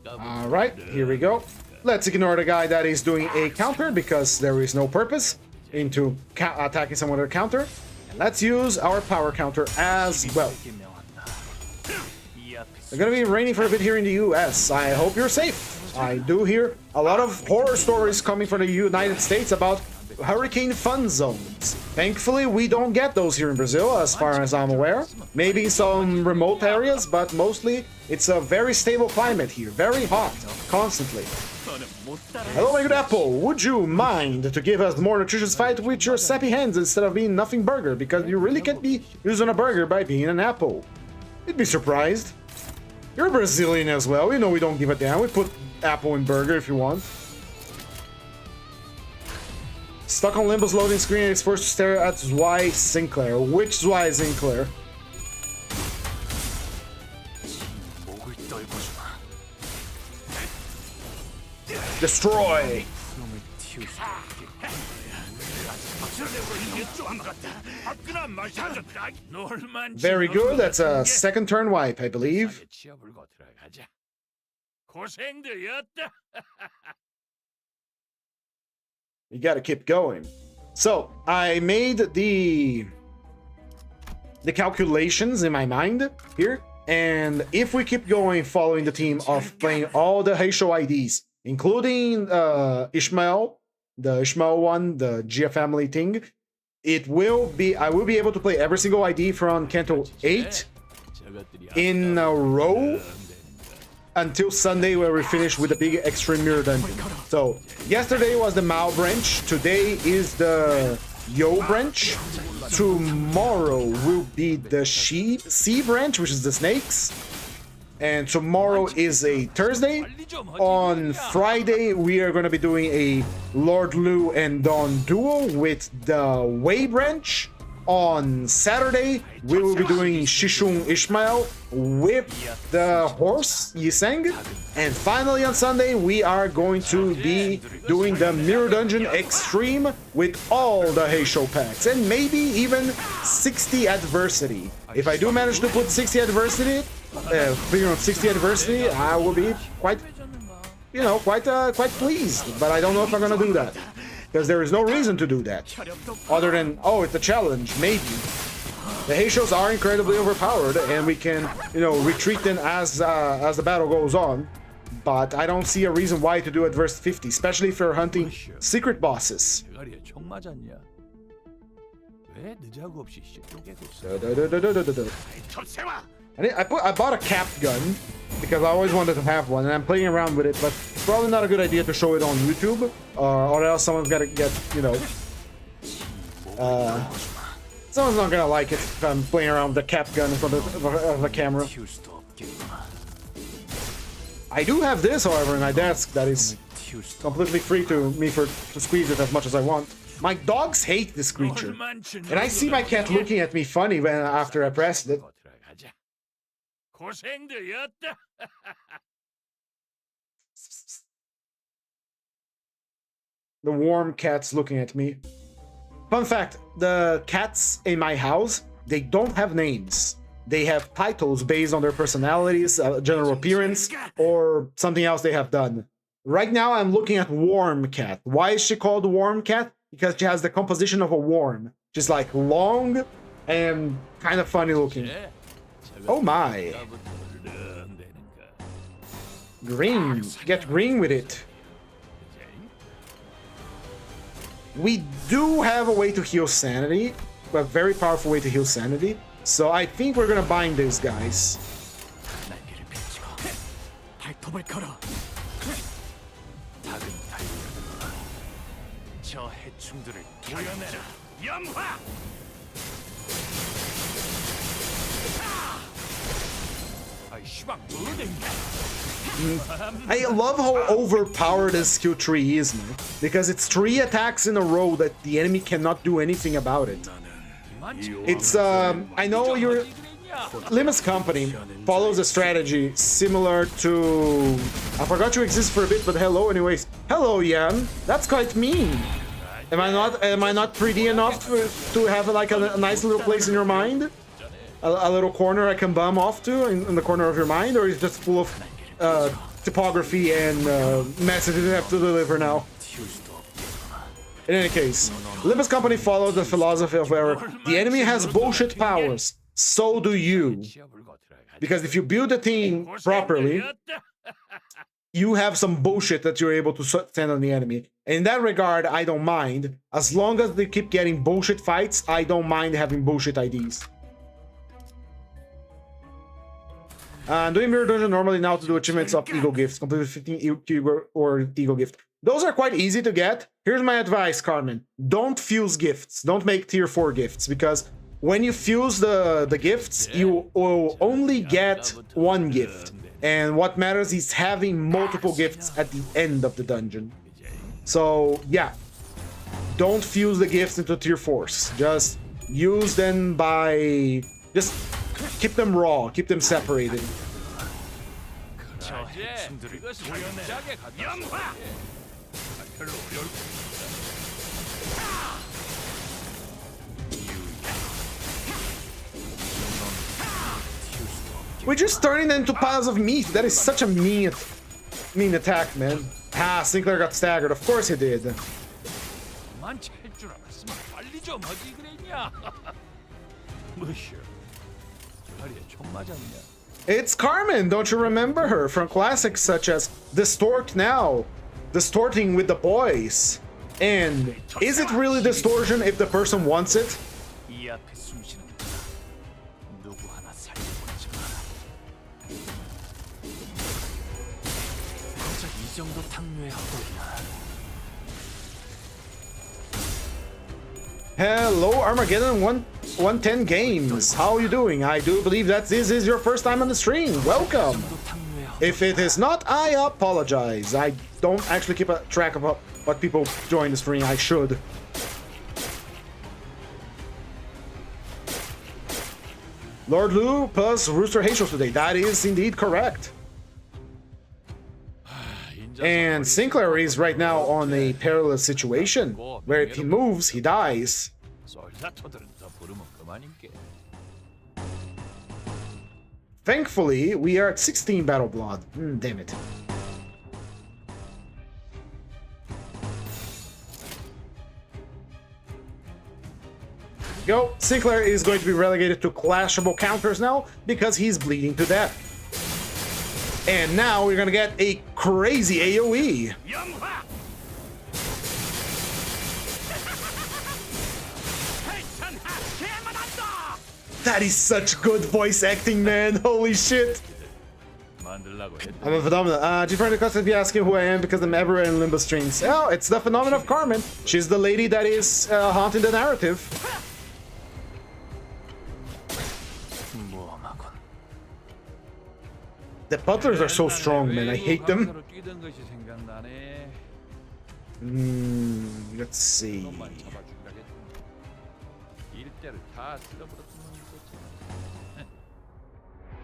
Alright, here we go. Let's ignore the guy that is doing a counter because there is no purpose into attacking someone with a counter. And let's use our power counter as well. It's gonna be raining for a bit here in the US. I hope you're safe. I do hear a lot of horror stories coming from the United States about hurricane fun zones. Thankfully, we don't get those here in Brazil, as far as I'm aware. Maybe some remote areas, but mostly it's a very stable climate here. Very hot, constantly. Hello, my good apple. Would you mind to give us more nutritious fight with your sappy hands instead of being nothing burger? Because you really can't be using a burger by being an apple. You'd be surprised. You're Brazilian as well. We know we don't give a damn. We put apple in burger if you want. Stuck on Limbus loading screen and is forced to stare at Zwei Sinclair. Which Zwei Sinclair? Destroy! Very good, that's a second turn wipe, I believe. You gotta keep going. So, I made the the calculations in my mind here. And if we keep going following the theme of playing all the Heishou IDs, including Ishmael, the Ishmael one, the Gia family thing, I will be able to play every single ID from Kanto 8 in a row until Sunday, where we finish with the big extreme mirror dungeon. So yesterday was the Mao branch, today is the Yo branch, tomorrow will be the C branch, which is the snakes, and tomorrow is a Thursday. On Friday we are going to be doing a Lord Lu and Dawn duo with the Wei branch. On Saturday we will be doing Shishung Ishmael with the horse Yiseng, and finally on Sunday we are going to be doing the Mirror Dungeon Extreme with all the Heishou packs, and maybe even 60 Adversity. If I do manage to put 60 Adversity, figure on 60 Adversity, I will be quite pleased. But I don't know if I'm gonna do that, because there is no reason to do that other than, oh, it's a challenge. Maybe the Heishous are incredibly overpowered and we can, retreat them as the battle goes on, but I don't see a reason why to do adverse 50, especially if you're hunting secret bosses. I bought a capped gun because I always wanted to have one, and I'm playing around with it, but it's probably not a good idea to show it on YouTube, or else someone's gonna get, someone's not gonna like it if I'm playing around with the capped gun in front of the camera. I do have this, however, in my desk that is completely free to me to squeeze it as much as I want. My dogs hate this creature, and I see my cat looking at me funny after I pressed it. The warm cat's looking at me. Fun fact, the cats in my house, they don't have names. They have titles based on their personalities, general appearance, or something else they have done. Right now I'm looking at Warm Cat. Why is she called Warm Cat? Because she has the composition of a worm. She's like long and kind of funny looking. Oh my. Green. Get green with it. We do have a way to heal sanity, a very powerful way to heal sanity. So I think we're gonna bind these guys. I love how overpowered this skill tree is, man, because it's 3 attacks in a row that the enemy cannot do anything about it. It's I know your Limbus company follows a strategy similar to, I forgot you exist for a bit, but hello anyways. Hello Yan, that's quite mean. Am I not 3D enough to have like a nice little place in your mind? A little corner I can bum off to in the corner of your mind, or is it just full of typography and messages you have to deliver now? In any case, Limbus company follows the philosophy of where the enemy has bullshit powers, so do you. Because if you build the team properly, you have some bullshit that you're able to send on the enemy. In that regard, I don't mind. As long as they keep getting bullshit fights, I don't mind having bullshit IDs. Doing Mirror Dungeon normally now to do achievements of Eagle Gifts. Complete with 15 Eagle or Eagle Gift. Those are quite easy to get. Here's my advice, Carmen. Don't fuse gifts. Don't make tier 4 gifts, because when you fuse the gifts, you will only get 1 gift. And what matters is having multiple gifts at the end of the dungeon. So, yeah. Don't fuse the gifts into tier 4s. Just use them by... Just keep them raw. Keep them separated. We're just turning them into piles of meat. That is such a mean attack, man. Ah, Sinclair got staggered. Of course he did. It's Carmen, don't you remember her from classics such as Distort Now, Distorting with the Boys, and Is It Really Distortion if the person wants it? Hello Armageddon 110 Games, how are you doing? I do believe that this is your first time on the stream. Welcome! If it is not, I apologize. I don't actually keep a track of what people join the stream. I should. Lord Lu plus Rooster Heishou today. That is indeed correct. And Sinclair is right now on a perilous situation, where if he moves, he dies. Thankfully, we are at 16 Battle Blood. Damn it. Go. Sinclair is going to be relegated to clashable counters now, because he's bleeding to death. And now we're gonna get a crazy AoE. That is such good voice acting, man. Holy shit. I'm a phenomenon. Different constantly be asking who I am because I'm everywhere in Limbus streams. Oh, it's the phenomenon of Carmen. She's the lady that is haunting the narrative. The butlers are so strong, man. I hate them. Let's see.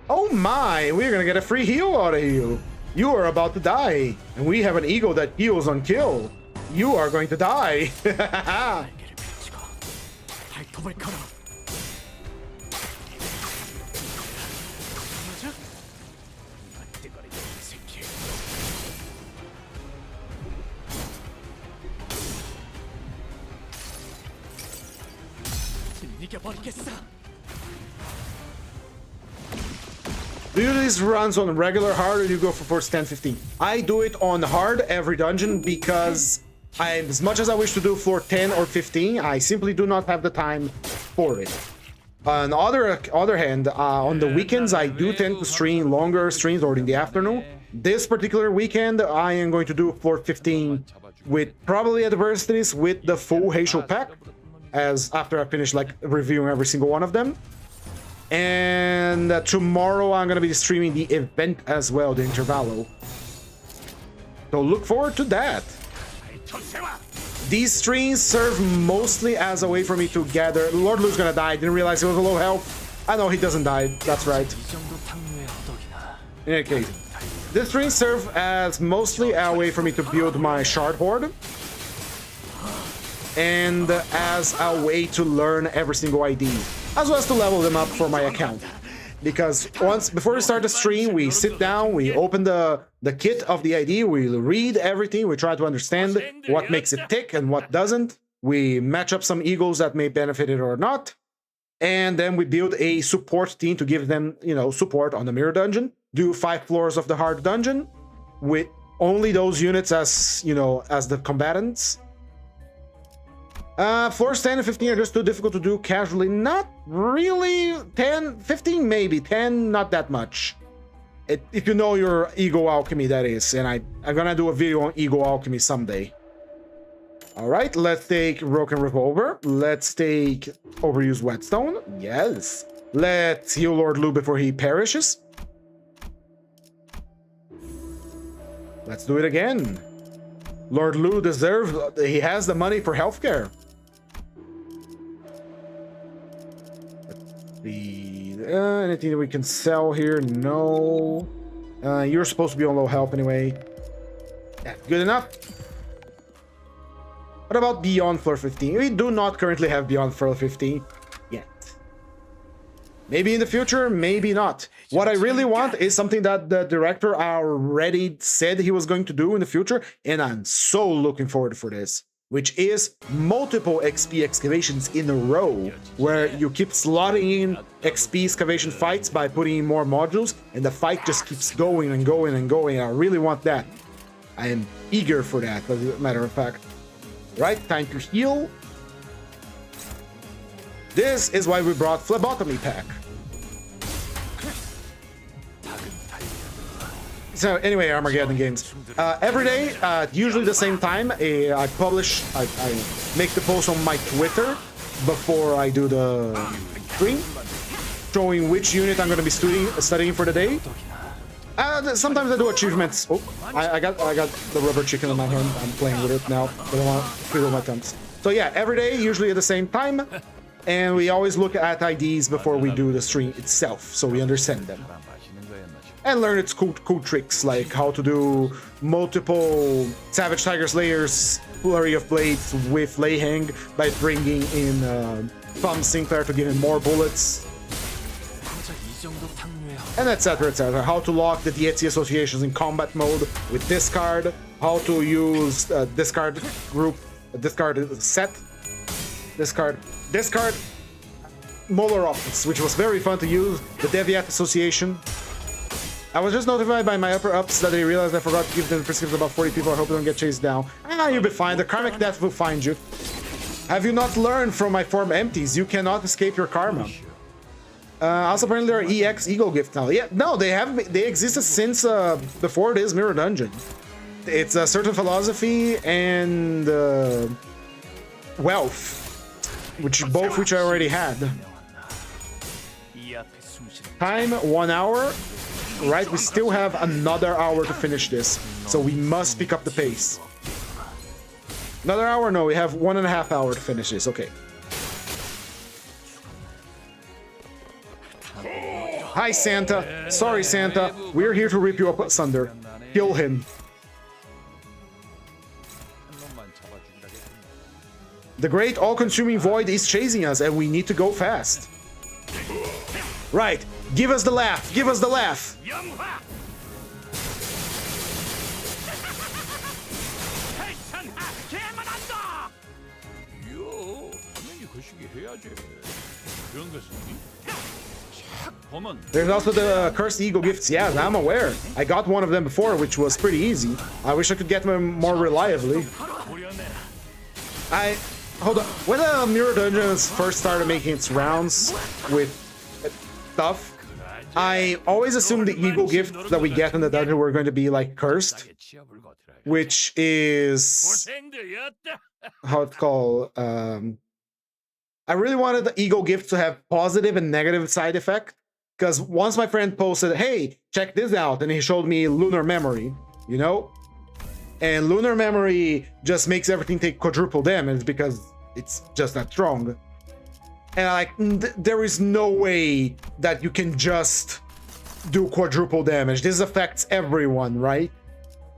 Oh my, we're gonna get a free heal out of you. You are about to die, and we have an ego that heals on kill. You are going to die. Do you do these runs on regular hard or do you go for force 10, 15? I do it on hard every dungeon because as much as I wish to do floor 10 or 15, I simply do not have the time for it. On the other hand, on the weekends, I do tend to stream longer streams or in the afternoon. This particular weekend, I am going to do floor 15 with probably adversities with the full Heishou pack, as after I finish like reviewing every single one of them. And tomorrow I'm gonna be streaming the event as well, the Intervallo. So look forward to that. These streams serve mostly as a way for me to gather. Lord Lu's gonna die. Didn't realize he was a low health. I know he doesn't die. That's right. In any case, this streams serve as mostly a way for me to build my shard horde, and as a way to learn every single ID, as well as to level them up for my account. Because before we start the stream, we sit down, we open the kit of the ID, we read everything, we try to understand what makes it tick and what doesn't. We match up some egos that may benefit it or not. And then we build a support team to give them, support on the mirror dungeon. Do 5 floors of the hard dungeon with only those units as, as the combatants. Floors 10 and 15 are just too difficult to do casually. Not really. 10, 15 maybe. 10, not that much. If you know your Ego Alchemy, that is. And I'm gonna do a video on Ego Alchemy someday. Alright, let's take Broken Revolver. Let's take Overused Whetstone. Yes. Let's heal Lord Lu before he perishes. Let's do it again. Lord Lu deserves... He has the money for healthcare. Anything that we can sell here? No. You're supposed to be on low health anyway. Yeah, good enough. What about beyond floor 15? We do not currently have beyond floor 15 yet. Maybe in the future, maybe not. What I really want is something that the director already said he was going to do in the future, and I'm so looking forward for this. which is multiple XP excavations in a row, where you keep slotting in XP excavation fights by putting in more modules, and the fight just keeps going and going and going. I really want that. I am eager for that, as a matter of fact. Right, time to heal. This is why we brought Phlebotomy Pack. So anyway, Armageddon games. Every day, usually the same time, I make the post on my Twitter before I do the stream, showing which unit I'm going to be studying for the day. Sometimes I do achievements. Oh, I got the rubber chicken in my hand. I'm playing with it now. I don't want to twiddle my thumbs. So yeah, every day, usually at the same time, and we always look at IDs before we do the stream itself, so we understand them. And learn its cool tricks, like how to do multiple Savage Tiger Slayers, Flurry of Blades with Leihang by bringing in Tom Sinclair to give him more bullets. And etc, etc. How to lock the Dietzi associations in combat mode with discard. How to use discard group, discard set, discard Molar Optics, which was very fun to use. The Deviat association. I was just notified by my upper ups that they realized I forgot to give them prescriptions about 40 people. I hope they don't get chased down. You'll be fine. The karmic death will find you. Have you not learned from my form empties? You cannot escape your karma. Also, apparently there are EX Eagle Gift now. Yeah, no, they existed since before this Mirror Dungeon. It's a certain philosophy and wealth, which I already had. Time 1 hour. Right, we still have another hour to finish this, so we must pick up the pace. Another hour? No, we have 1.5 hours to finish this. Okay. Hi, Santa. Sorry, Santa. We're here to rip you up asunder. Kill him. The great all-consuming void is chasing us, and we need to go fast. Right. Give us the laugh. Give us the laugh. There's also the cursed eagle gifts. Yeah, I'm aware. I got one of them before, which was pretty easy. I wish I could get them more reliably. Hold on. When the Mirror Dungeons first started making its rounds with stuff, I always assumed the eagle gift that we get in the dungeon were going to be like cursed, which is how it's called. I really wanted the eagle gift to have positive and negative side effect, because once my friend posted, "Hey, check this out," and he showed me Lunar Memory, you know, and Lunar Memory just makes everything take quadruple damage because it's just that strong. And there is no way that you can just do quadruple damage. This affects everyone, right?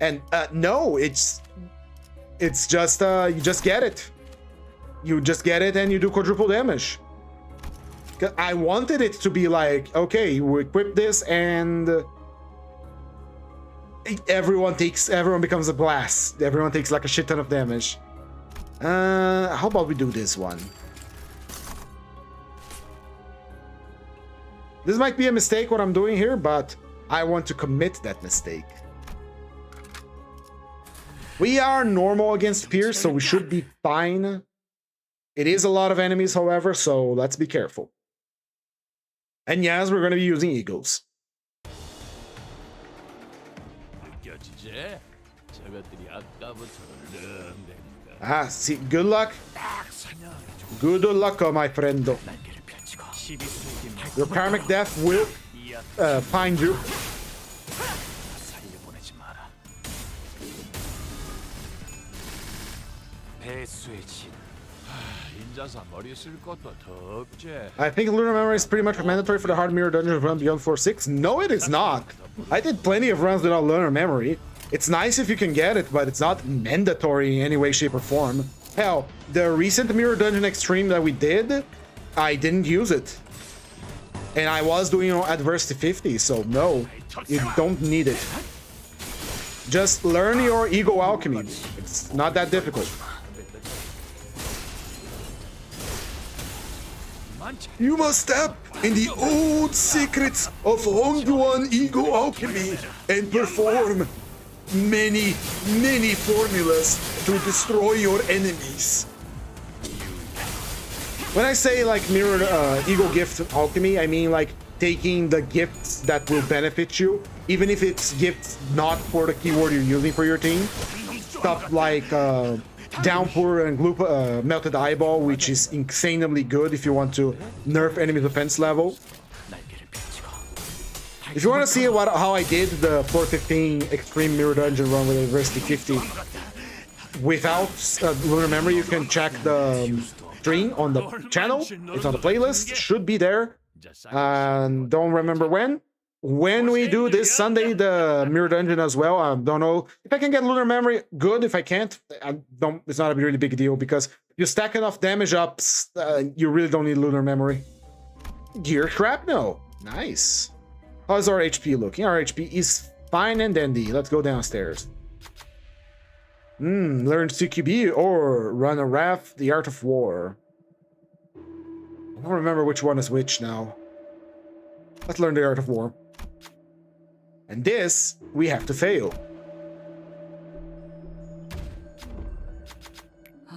And no, it's just you just get it. You just get it and you do quadruple damage. I wanted it to be like, okay, you equip this and everyone becomes a blast. Everyone takes like a shit ton of damage. How about we do this one? This might be a mistake what I'm doing here, but I want to commit that mistake. We are normal against Pierce, so we should be fine. It is a lot of enemies, however, so let's be careful. And yes, we're going to be using eagles. See, good luck. Good luck, my friendo. Your karmic death will find you. I think Lunar Memory is pretty much mandatory for the hard mirror dungeon run beyond 4.6. No, it is not. I did plenty of runs without Lunar Memory. It's nice if you can get it, but it's not mandatory in any way, shape, or form. Hell, the recent Mirror Dungeon Extreme that we did, I didn't use it. And I was doing Adversity 50, so no, you don't need it. Just learn your Ego Alchemy. It's not that difficult. You must step in the old secrets of Hongyuan ego alchemy and perform many, many formulas to destroy your enemies. When I say like mirrored ego gift alchemy, I mean like taking the gifts that will benefit you, even if it's gifts not for the keyword you're using for your team. Stuff like Downpour and Melted Eyeball, which is insanely good if you want to nerf enemy defense level. If you want to see how I did the 415 Extreme Mirror Dungeon run with Adversity 50 without Lunar Memory, you can check the stream on the channel. It's on the playlist, should be there. And don't remember when we do this Sunday the Mirror Dungeon as well. I don't know if I can get Lunar Memory. Good. If I can't, it's not a really big deal because you stack enough damage ups. You really don't need Lunar Memory. Gear Shrapnel. Nice. How's our HP looking? Our HP is fine and dandy. Let's go downstairs. Learn CQB or run a raft. The Art of War. I don't remember which one is which now. Let's learn the Art of War. And this, we have to fail.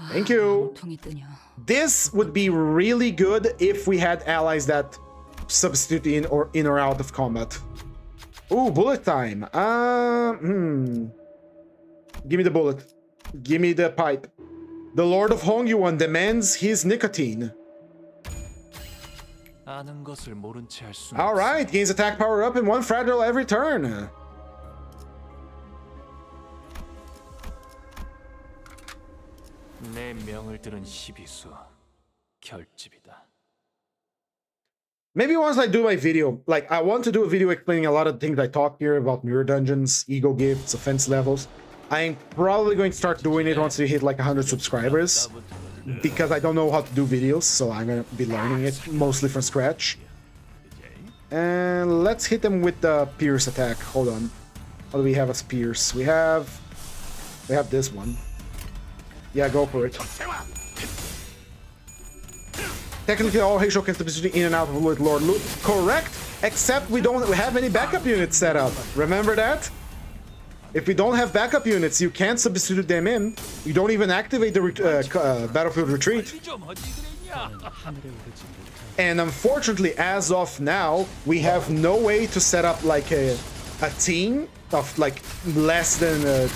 Thank you. This would be really good if we had allies that substitute in or out of combat. Ooh, bullet time. Give me the bullet. Give me the pipe. The Lord of Hongyuan demands his nicotine. Alright, gains attack power up and 1 fragile every turn. Maybe once I do my video, like I want to do a video explaining a lot of things I talk here about mirror dungeons, ego gifts, offense levels. I'm probably going to start doing it once we hit like 100 subscribers. Because I don't know how to do videos, so I'm gonna be learning it mostly from scratch. And let's hit them with the Pierce attack. Hold on. What do we have as Pierce? We have this one. Yeah, go for it. Technically, all Heishou can substitute in and out of with Lord Loot. Correct, except we don't have any backup units set up. Remember that? If we don't have backup units, you can't substitute them in. You don't even activate the battlefield retreat. And unfortunately, as of now, we have no way to set up like a team of like less than the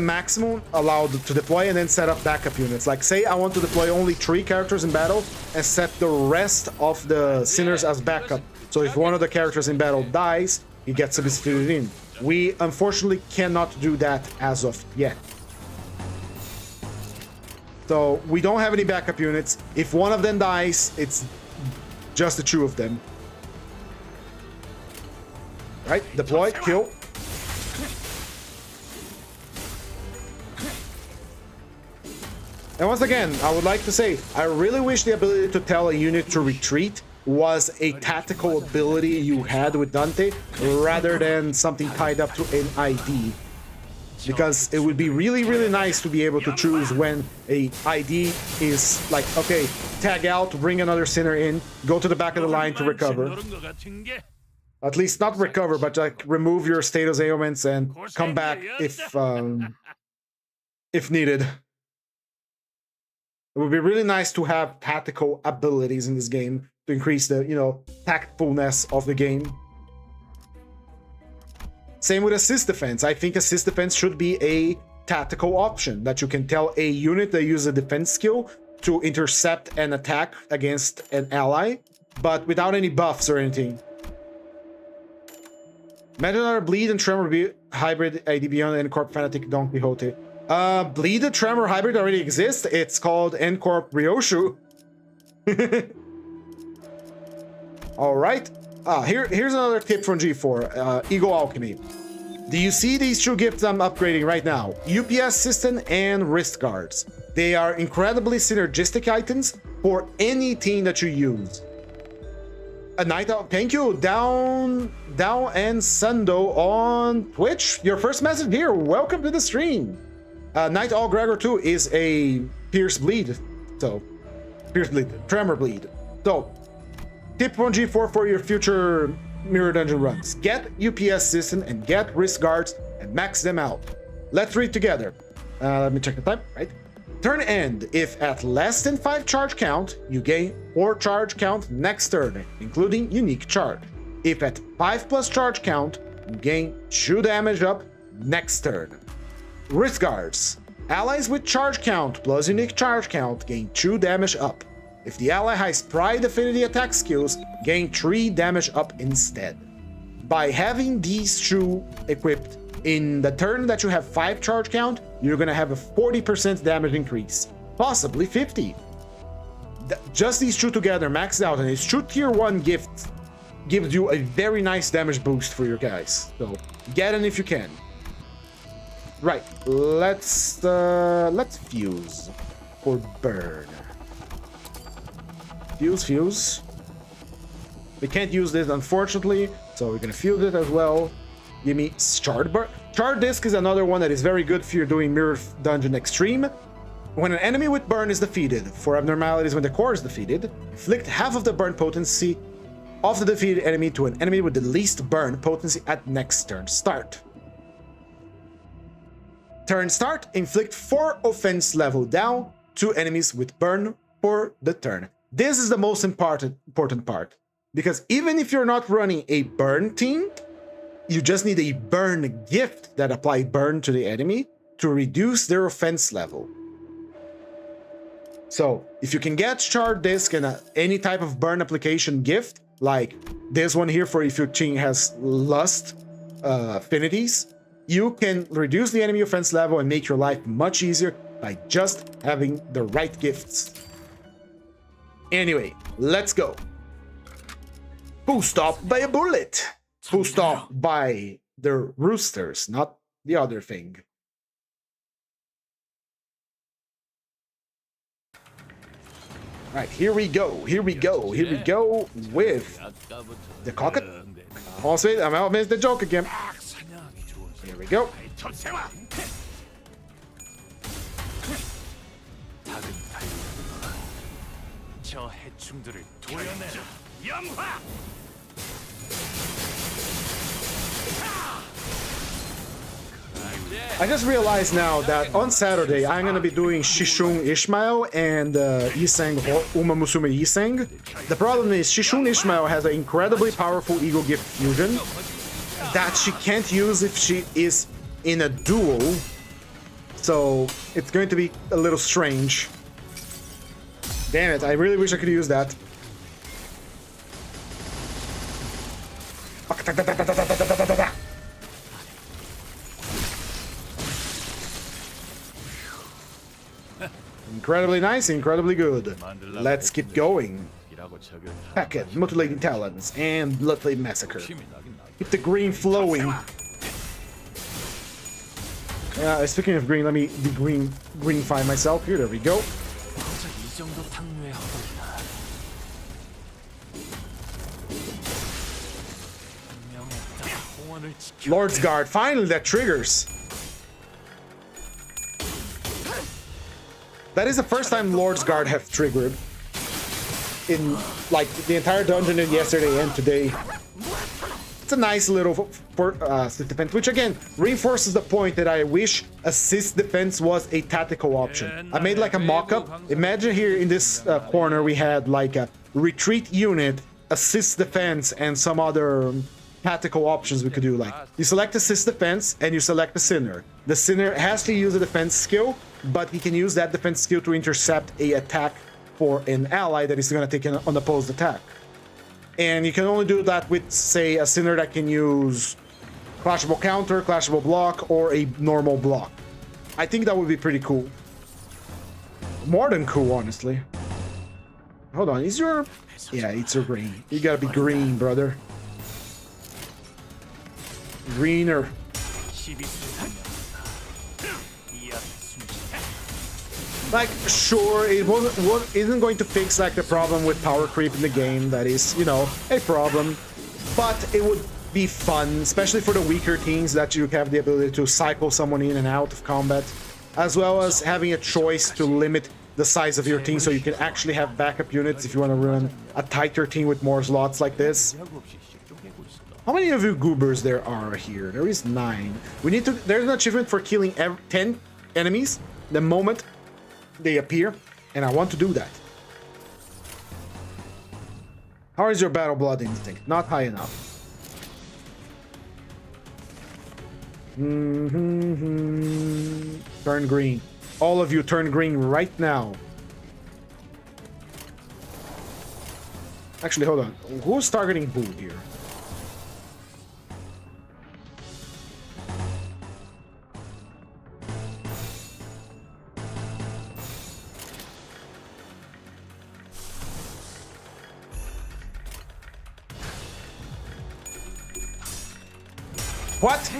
maximum allowed to deploy and then set up backup units. Like say I want to deploy only 3 characters in battle and set the rest of the sinners as backup. So if one of the characters in battle dies, he gets substituted in. We unfortunately cannot do that as of yet. So we don't have any backup units. If one of them dies, it's just the 2 of them. Right, deploy, kill. And once again, I would like to say, I really wish the ability to tell a unit to retreat was a tactical ability you had with Dante rather than something tied up to an ID, because it would be really, really nice to be able to choose when a ID is like, okay, tag out, bring another sinner in, go to the back of the line to recover. At least not recover, but like remove your status ailments and come back if needed. It would be really nice to have tactical abilities in this game to increase the, tactfulness of the game. Same with assist defense. I think assist defense should be a tactical option that you can tell a unit that uses a defense skill to intercept an attack against an ally, but without any buffs or anything. Imagine another Bleed and Tremor hybrid ID beyond N-Corp Fanatic Don Quixote. Bleed and Tremor hybrid already exists. It's called N-Corp Ryoshu. Alright. Here's another tip from G4. Ego Alchemy. Do you see these 2 gifts I'm upgrading right now? UPS System and Wrist Guards. They are incredibly synergistic items for any team that you use. A night out. Thank you, Down and Sundo on Twitch. Your first message here. Welcome to the stream. Night Owl Gregor 2 is a Pierce Bleed, so Pierce bleed, tremor bleed. So, tip 1G4 for your future Mirror Dungeon runs. Get UPS system and get wrist guards and max them out. Let's read together. Let me check the time, right? Turn end. If at less than 5 charge count, you gain 4 charge count next turn, including unique charge. If at 5+ charge count, you gain 2 damage up next turn. Wrist guards. Allies with charge count plus unique charge count gain 2 damage up. If the ally has Pride Affinity attack skills, gain 3 damage up instead. By having these 2 equipped, in the turn that you have 5 charge count, you're gonna have a 40% damage increase, possibly 50. Just these 2 together maxed out, and it's 2 tier 1 gifts gives you a very nice damage boost for your guys. So get in if you can. Right, let's fuse or burn. Fuse. We can't use this unfortunately, so we're gonna fuse it as well. Give me Shard Burn. Shard Disc is another one that is very good if you're doing Mirror Dungeon Extreme. When an enemy with burn is defeated, for abnormalities when the core is defeated, inflict half of the burn potency of the defeated enemy to an enemy with the least burn potency at next turn start. Turn start, inflict 4 offense level down to enemies with burn for the turn. This is the most important part, because even if you're not running a burn team, you just need a burn gift that applies burn to the enemy to reduce their offense level. So if you can get Shard Disc and any type of burn application gift, like this one here for if your team has lust affinities, you can reduce the enemy offense level and make your life much easier by just having the right gifts. Anyway, let's go. Full stop by a bullet. Full stop by the roosters, not the other thing. Right, here we go with the cocket. Almost made the joke again. Here we go. I just realized now that on Saturday I'm gonna be doing Shishun Ishmael and Iseng Uma Musume Iseng. The problem is Shishun Ishmael has an incredibly powerful Eagle Gift fusion that she can't use if she is in a duel, so it's going to be a little strange. Damn it, I really wish I could use that. Incredibly nice, incredibly good. Let's keep going. Packet, Mutilating Talons, and Bloodblade Massacre. Keep the green flowing. Speaking of green, let me greenify myself here. There we go. Lord's Guard, finally that triggers. That is the first time Lord's Guard have triggered in like the entire dungeon and yesterday and today. It's a nice little assist defense, which again reinforces the point that I wish assist defense was a tactical option. I made like a mock-up. Imagine here in this corner we had like a retreat unit, assist defense, and some other tactical options we could do. Like you select assist defense and you select the sinner. The sinner has to use a defense skill, but he can use that defense skill to intercept a attack for an ally that is going to take an unopposed attack. And you can only do that with, say, a sinner that can use clashable counter, clashable block, or a normal block. I think that would be pretty cool. More than cool, honestly. Hold on, is your... Yeah, it's your green. You gotta be green, brother. Greener. Like, sure, it isn't going to fix like the problem with power creep in the game. That is, you know, a problem. But it would be fun, especially for the weaker teams, that you have the ability to cycle someone in and out of combat, as well as having a choice to limit the size of your team so you can actually have backup units if you want to run a tighter team with more slots like this. How many of you goobers there are here? There is 9. We need to... There's an achievement for killing 10 enemies the moment they appear, and I want to do that. How is your battle blood instinct? Not high enough. Turn green. All of you turn green right now. Actually, hold on. Who's targeting Boo here? What?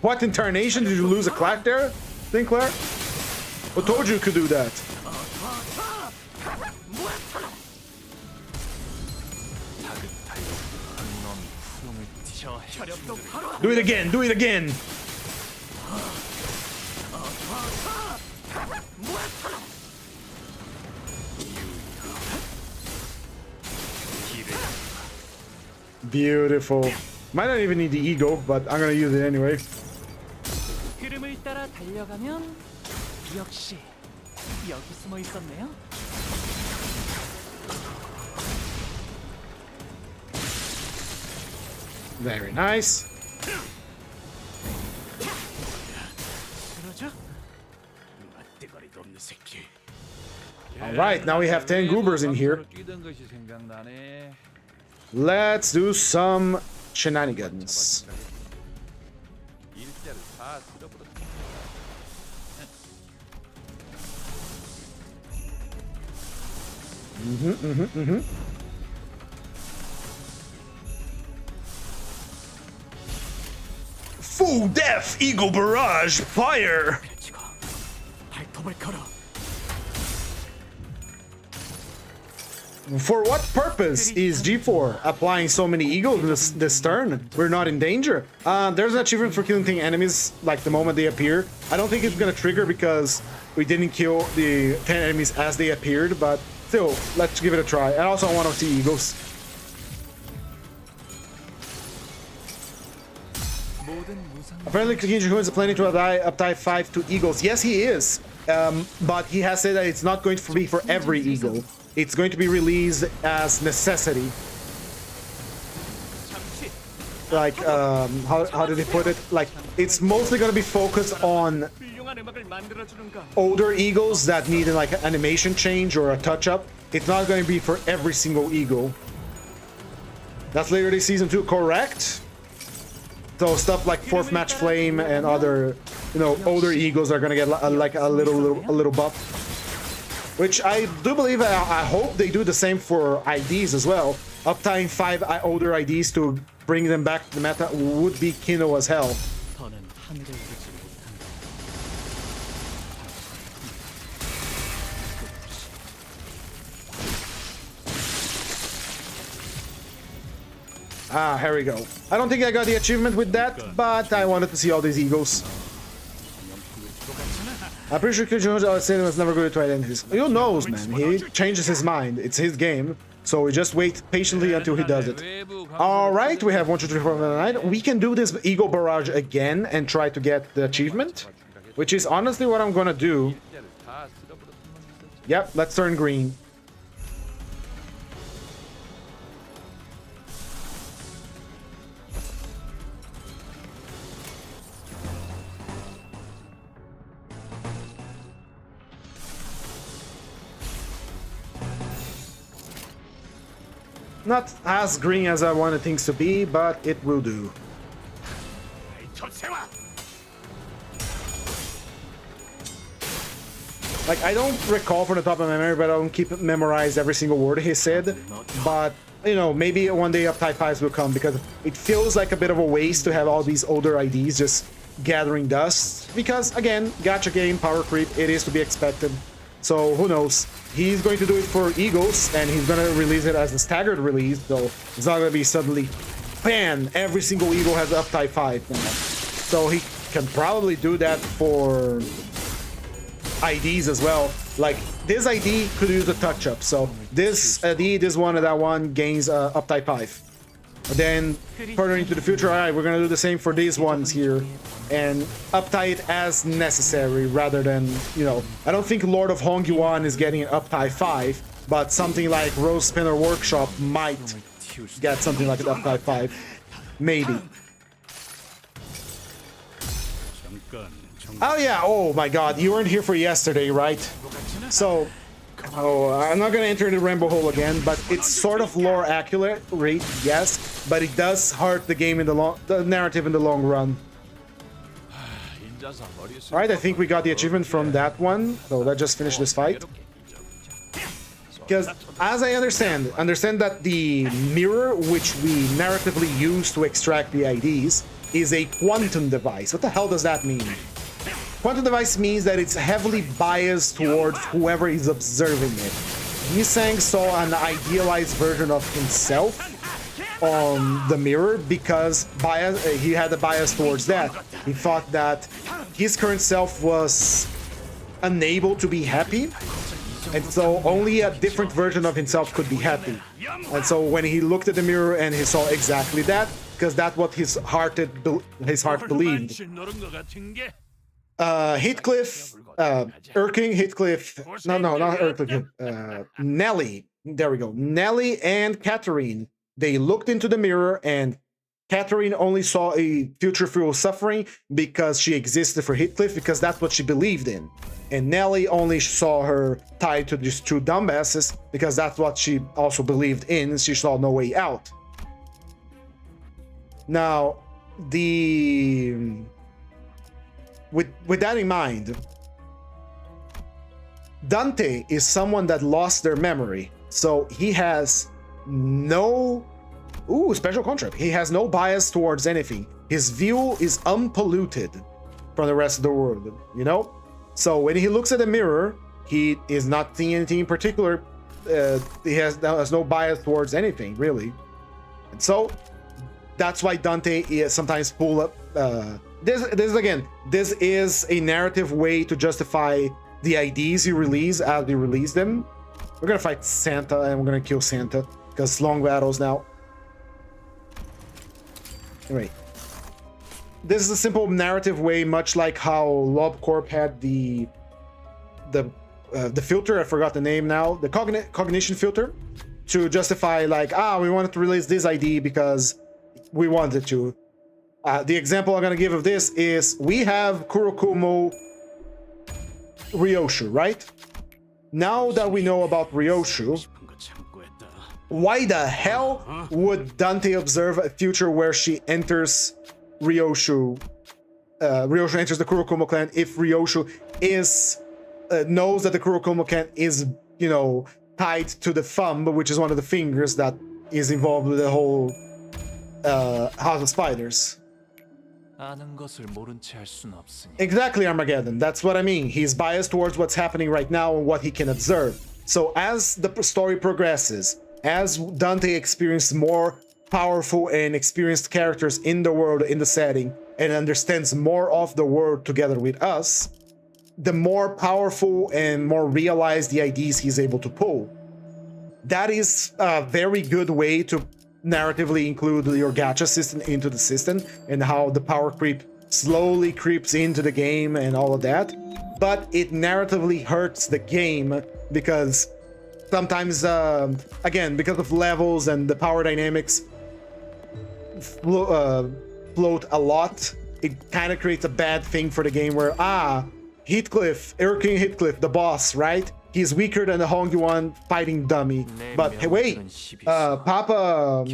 What in tarnation? Did you lose a clack there, Sinclair? Who told you could do that? Do it again, do it again! Beautiful. Might not even need the ego, but I'm gonna use it anyway. Very nice. Alright, now we have 10 goobers in here. Let's do some shenanigans. Full death, Eagle Barrage, fire! For what purpose is G4 applying so many eagles this turn? We're not in danger. There's an achievement for killing 10 enemies like the moment they appear. I don't think it's gonna trigger because we didn't kill the 10 enemies as they appeared, but still, let's give it a try. I also want to see eagles. Apparently, Hongyuan is planning to apply 5 to eagles. Yes, he is. But he has said that it's not going to be for every eagle. It's going to be released as necessity. Like, how did he put it? Like, it's mostly going to be focused on older eagles that need like an animation change or a touch-up. It's not going to be for every single eagle. That's literally Season 2, correct? So stuff like 4th Match Flame and other, you know, older eagles are going to get like a little buff. Which I do believe, I hope they do the same for IDs as well. Uptying 5 older IDs to bring them back to the meta would be Kino as hell. Ah, here we go. I don't think I got the achievement with that, but I wanted to see all these eagles. I'm pretty sure Hongyuan said it was never good to identities. Who knows, man? He changes his mind. It's his game. So we just wait patiently until he does it. Alright, we have 1, 2, 3, 4, 5, 9. We can do this Eagle Barrage again and try to get the achievement. Which is honestly what I'm gonna do. Yep, let's turn green. Not as green as I wanted things to be, but it will do. Like, I don't recall from the top of my memory, but I don't keep memorized every single word he said. But, you know, maybe one day Uptype 5s will come, because it feels like a bit of a waste to have all these older IDs just gathering dust. Because, again, gacha game, power creep, it is to be expected. So, who knows? He's going to do it for Eagles, and he's going to release it as a staggered release, so it's not going to be suddenly, bam, every single Eagle has Uptype 5 now. So he can probably do that for IDs as well. Like, this ID could use a touch-up. So this ID, this one, and that one gains uptime 5. Then further into the future, alright, we're gonna do the same for these ones here and uptie it as necessary rather than, you know, I don't think Lord of Hongyuan is getting an uptie 5, but something like Rose Spinner Workshop might get something like an uptie 5. Maybe. Oh yeah, oh my god, you weren't here for yesterday, right? So, I'm not gonna enter the rainbow hole again, but it's sort of lore accurate, yes, but it does hurt the game in the narrative in the long run. Alright, I think we got the achievement from that one, so let's just finish this fight. Because, as I understand that the mirror, which we narratively use to extract the IDs, is a quantum device. What the hell does that mean? Quantum device means that it's heavily biased towards whoever is observing it. Yisang saw an idealized version of himself on the mirror because he had a bias towards that. He thought that his current self was unable to be happy, and so only a different version of himself could be happy. And so when he looked at the mirror and he saw exactly that, because that's what his heart believed. Heathcliff, Erking, Heathcliff, no, not Heathcliff, Nelly, there we go, Nelly and Catherine, they looked into the mirror and Catherine only saw a future full of suffering because she existed for Heathcliff, because that's what she believed in. And Nelly only saw her tied to these two dumbasses because that's what she also believed in, and she saw no way out. Now, with that in mind, Dante is someone that lost their memory, so he has no... Ooh, special contract. He has no bias towards anything. His view is unpolluted from the rest of the world, you know? So when he looks at the mirror, he is not seeing anything in particular. He has no bias towards anything, really. And so that's why Dante is sometimes pull up... This is a narrative way to justify the IDs you release as you release them. We're gonna fight Santa and we're gonna kill Santa because long battles now. Anyway, this is a simple narrative way, much like how LobCorp had the filter. I forgot the name now. The cognition filter to justify, like, we wanted to release this ID because we wanted to. The example I'm gonna give of this is we have Kurokumo Ryoshu, right? Now that we know about Ryoshu, why the hell would Dante observe a future where she enters Ryoshu? Ryoshu enters the Kurokumo clan if Ryoshu is knows that the Kurokumo clan is, you know, tied to the thumb, which is one of the fingers that is involved with the whole House of Spiders. Exactly, Armageddon. That's what I mean. He's biased towards what's happening right now and what he can observe. So as the story progresses, as Dante experiences more powerful and experienced characters in the world, in the setting, and understands more of the world together with us, the more powerful and more realized the IDs he's able to pull. That is a very good way to narratively include your gacha system into the system and how the power creep slowly creeps into the game and all of that. But it narratively hurts the game because sometimes, again, because of levels and the power dynamics float a lot, it kind of creates a bad thing for the game where, Heathcliff, Erking Heathcliff, the boss, right? He's weaker than the Hongyuan fighting dummy. But hey, wait, Papa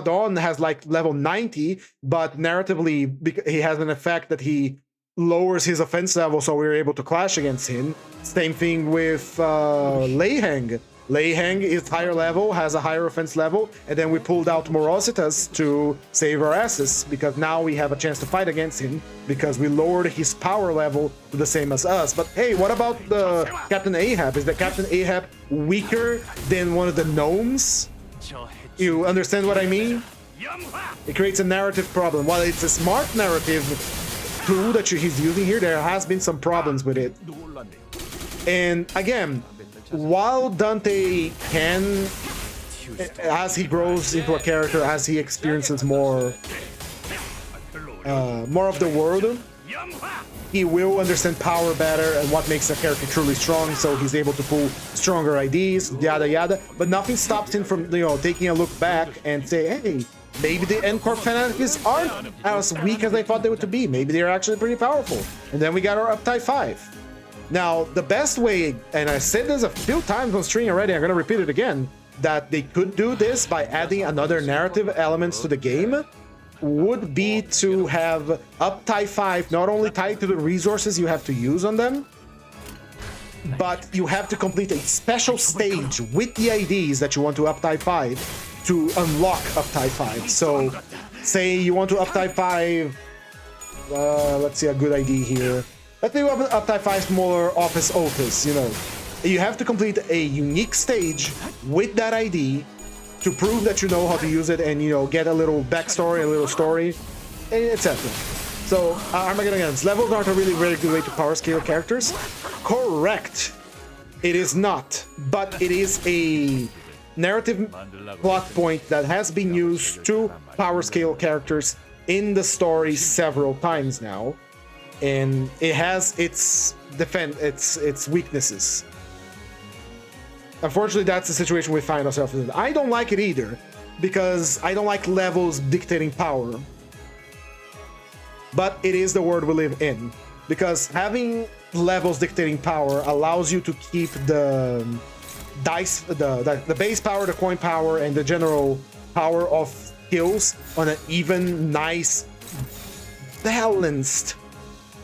Don has like level 90, but narratively, he has an effect that he lowers his offense level, so we were able to clash against him. Same thing with Leiheng. Leiheng is higher level, has a higher offense level, and then we pulled out Morositas to save our asses, because now we have a chance to fight against him, because we lowered his power level to the same as us. But hey, what about the Captain Ahab? Is the Captain Ahab weaker than one of the gnomes? You understand what I mean? It creates a narrative problem. While it's a smart narrative, tool that he's using here, there has been some problems with it. And again, while Dante can, as he grows into a character, as he experiences more of the world, he will understand power better and what makes a character truly strong, so he's able to pull stronger IDs, yada yada. But nothing stops him from, you know, taking a look back and say, hey, maybe the N-Corp fanatics aren't as weak as I thought they would be. Maybe they're actually pretty powerful. And then we got our Uptype 5. Now, the best way, and I said this a few times on stream already, I'm gonna repeat it again, that they could do this by adding another narrative elements to the game, would be to have Uptype 5 not only tied to the resources you have to use on them, but you have to complete a special stage with the IDs that you want to Uptype 5 to unlock Uptype 5. So, say you want to Uptype 5, let's see a good ID here. Let's say you have Uptype 5 smaller Office Opus, you know. You have to complete a unique stage with that ID to prove that you know how to use it and, you know, get a little backstory, a little story, etc. So, Armageddon Guns. Levels aren't a really very good way to power scale characters. Correct. It is not. But it is a narrative plot point that has been used to power scale characters in the story several times now. And it has its weaknesses. Unfortunately, that's the situation we find ourselves in. I don't like it either, because I don't like levels dictating power. But it is the world we live in, because having levels dictating power allows you to keep the dice, the base power, the coin power, and the general power of skills on an even, nice, balanced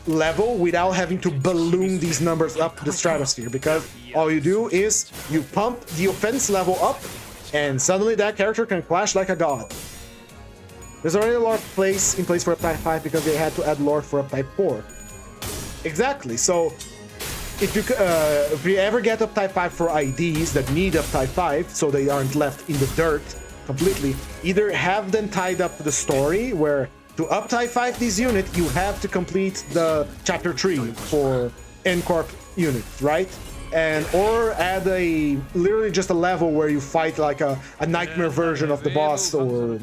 level without having to balloon these numbers up the stratosphere, because all you do is you pump the offense level up and suddenly that character can clash like a god. There's already a lore in place for Uptype 5 because they had to add lore for Uptype 4. Exactly, so if you ever get Uptype 5 for IDs that need Uptype 5 so they aren't left in the dirt completely, either have them tied up to the story where to Uptype 5 this unit, you have to complete the Chapter 3 for N-Corp units, right? And or add literally just a level where you fight like a nightmare version of the boss, or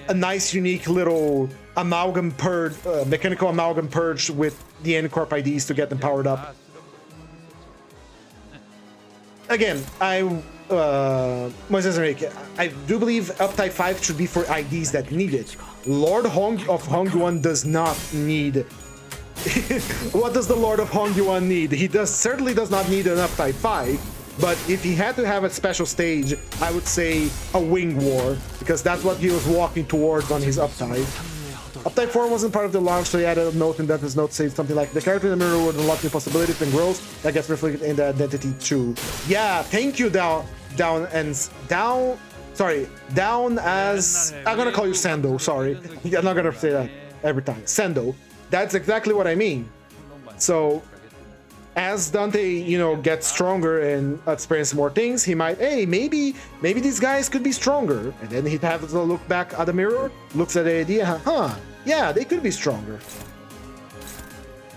a nice unique little amalgam purge, mechanical amalgam purge with the N-Corp IDs to get them powered up. Again, Moises Enrique, I do believe Uptype 5 should be for IDs that need it. Lord of Hongyuan does not need... What does the Lord of Hongyuan need? He certainly does not need an Uptype 5, but if he had to have a special stage, I would say a Wing War, because that's what he was walking towards on his Uptype. Uptype 4 wasn't part of the launch, so he added a note, and that his note says something like, the character in the mirror would unlock new possibilities and growth that gets reflected in the identity too. Yeah, thank you, down as... I'm gonna call you Sando, sorry. I'm not gonna say that every time. Sando. That's exactly what I mean. So, as Dante, you know, gets stronger and experiences more things, he might, hey, maybe these guys could be stronger. And then he'd have to look back at the mirror, looks at the idea, yeah, they could be stronger.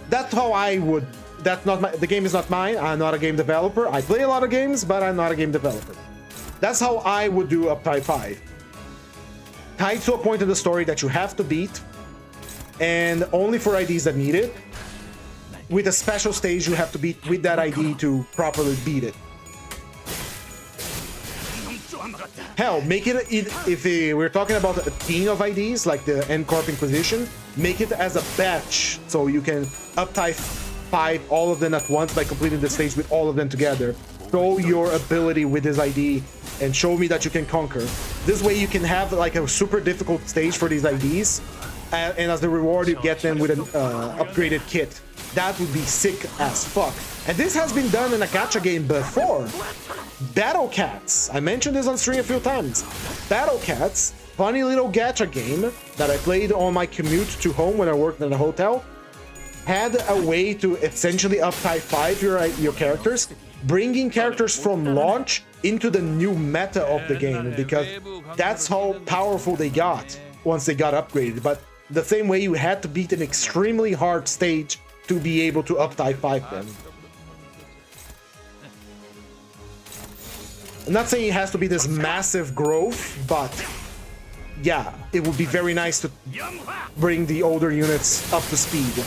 That's how I would. That's not the game is not mine. I'm not a game developer. I play a lot of games, but I'm not a game developer. That's how I would do Uptype 5. Tied to a point in the story that you have to beat, and only for IDs that need it, with a special stage you have to beat with that ID to properly beat it. Hell, make it, if we're talking about a team of IDs, like the N-Corp Inquisition, make it as a batch, so you can Uptype 5 all of them at once by completing the stage with all of them together. Show your ability with this ID and show me that you can conquer. This way you can have like a super difficult stage for these IDs, and as the reward you get them with an upgraded kit. That would be sick as fuck. And this has been done in a gacha game before. Battle Cats. I mentioned this on stream a few times. Battle Cats, funny little gacha game that I played on my commute to home when I worked in a hotel, had a way to essentially Uptype 5 your characters, bringing characters from launch into the new meta of the game, because that's how powerful they got once they got upgraded. But the same way you had to beat an extremely hard stage to be able to up type 5 them. I'm not saying it has to be this massive growth, but yeah, it would be very nice to bring the older units up to speed.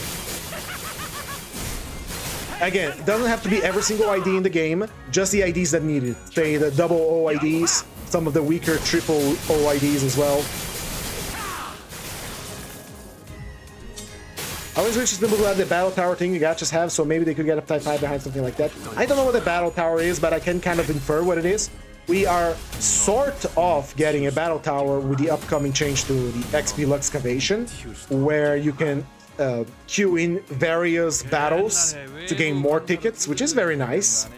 Again, it doesn't have to be every single ID in the game, just the IDs that need it. Say the double O IDs, some of the weaker triple O IDs as well. I always wish Limbus would have the battle tower thing you gachas have, so maybe they could get up type 5 behind something like that. I don't know what the battle tower is, but I can kind of infer what it is. We are sort of getting a battle tower with the upcoming change to the XP Luxcavation, where you can queue in various battles to gain more tickets, which is very nice.